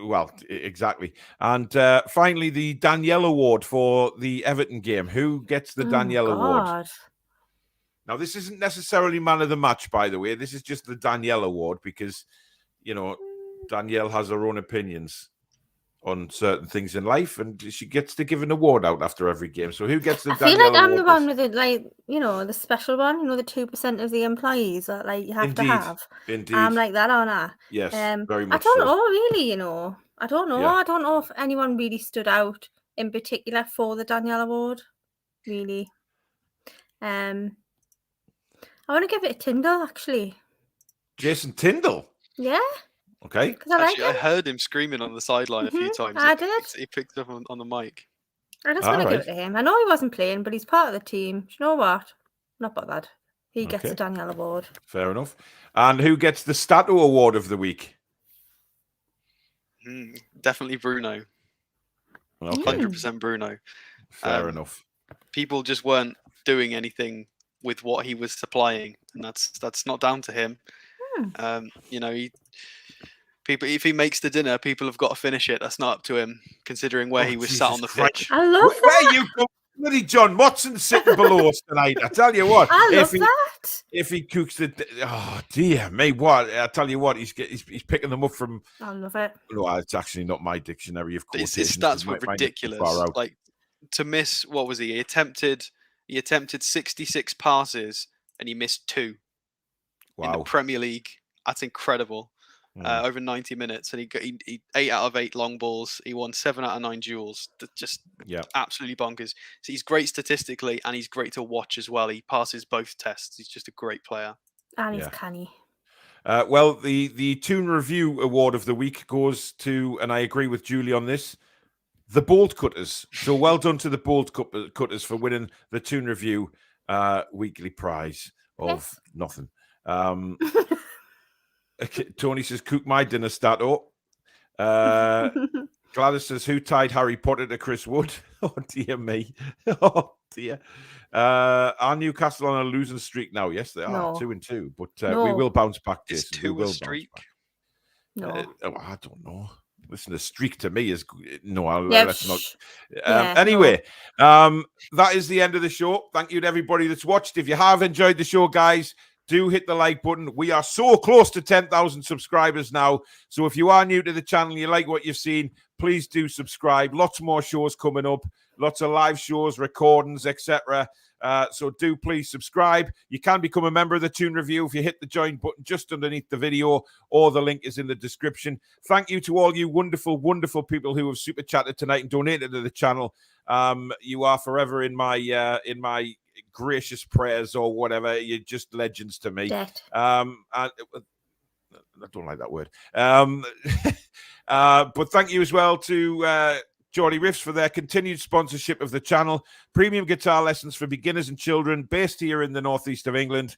Well, exactly. And finally, the Danielle Award for the Everton game. Who gets the Danielle Award? Now, this isn't necessarily man of the match, by the way. This is just the Danielle Award because, Danielle has her own opinions on certain things in life, and she gets to give an award out after every game. So who gets the Danielle Award? I feel like I'm the one with it, the special one, the 2% of the employees that you have to have. Indeed. I'm like that, aren't I? Yes, very much I don't know, really, I don't know. Yeah. I don't know if anyone really stood out in particular for the Danielle Award, really. I want to give it a Tyndall, actually. Jason Tyndall? Yeah. Okay. I heard him screaming on the sideline a few times. I did. He picked up on the mic. I just want to give it to him. I know he wasn't playing, but he's part of the team. Do you know what? Not bothered. He gets the Danielle Award. Fair enough. And who gets the Stato Award of the week? Definitely Bruno. Okay. 100% Bruno. Fair enough. People just weren't doing anything with what he was supplying, and that's not down to him. If he makes the dinner, people have got to finish it. That's not up to him, considering where he was sat on the pitch. I love that. Where you go, bloody John Watson sitting below us tonight. I tell you what. I love that. What? If he cooks the, oh dear me, what I tell you what, he's picking them up from. I love it. No, it's actually not my dictionary of His quotations. stats were Mine are too ridiculous. far out. Like to miss, what was he? He attempted 66 passes and he missed 2 in the Wow. Premier League. That's incredible. Mm. Over 90 minutes, and he 8 out of 8 long balls. He won 7 out of 9 duels. Just absolutely bonkers. So he's great statistically, and he's great to watch as well. He passes both tests. He's just a great player. And he's canny. Well, the Toon Review Award of the week goes to, and I agree with Julie on this, the Bolt Cutters. So well done to the Bolt Cutters for winning the Toon Review weekly prize of nothing. Tony says, cook my dinner, Stato. Gladys says, who tied Harry Potter to Chris Wood? Oh, dear me. Oh, dear. Are Newcastle on a losing streak now? Yes, they are. 2-2. But we will bounce back, Jason. Is 2 a streak? No. I don't know. Listen, a streak to me is... No, let's not... Anyway, that is the end of the show. Thank you to everybody that's watched. If you have enjoyed the show, guys, do hit the like button. We are so close to 10,000 subscribers now. So if you are new to the channel, you like what you've seen, please do subscribe. Lots more shows coming up. Lots of live shows, recordings, etc. So do please subscribe. You can become a member of the Toon Review if you hit the join button just underneath the video, or the link is in the description. Thank you to all you wonderful, wonderful people who have super chatted tonight and donated to the channel. You are forever in my gracious prayers or whatever. You're just legends to me. I don't like that word. But thank you as well to Geordie Riffs for their continued sponsorship of the channel. Premium guitar lessons for beginners and children, based here in the northeast of England.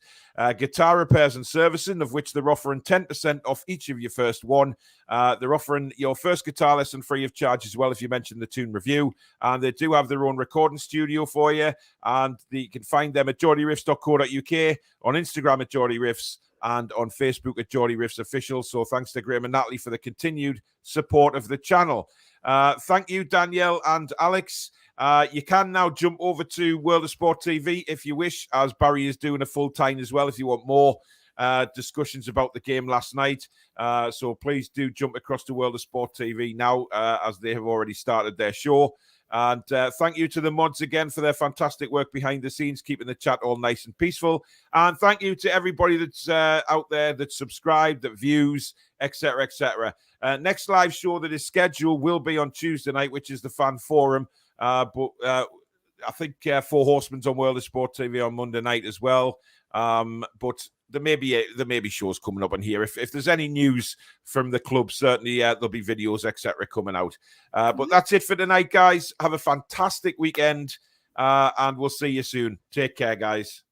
Guitar repairs and servicing, of which they're offering 10% off each of your first one. They're offering your first guitar lesson free of charge as well if you mention the Toon Review. And they do have their own recording studio for you. And you can find them at geordieriffs.co.uk, on Instagram at Geordie Riffs, and on Facebook at Geordie Riffs Official. So thanks to Graham and Natalie for the continued support of the channel. Thank you, Danielle and Alex. You can now jump over to World of Sport TV if you wish, as Barry is doing a full time as well if you want more discussions about the game last night. So please do jump across to World of Sport TV now, as they have already started their show. And thank you to the mods again for their fantastic work behind the scenes, keeping the chat all nice and peaceful. And thank you to everybody that's out there that subscribed, that views, etc., etc. Next live show that is scheduled will be on Tuesday night, which is the fan forum. But I think Four Horsemen's on World of Sport TV on Monday night as well. But there may be shows coming up on here. If there's any news from the club, certainly there'll be videos, etc., coming out. But that's it for tonight, guys. Have a fantastic weekend, and we'll see you soon. Take care, guys.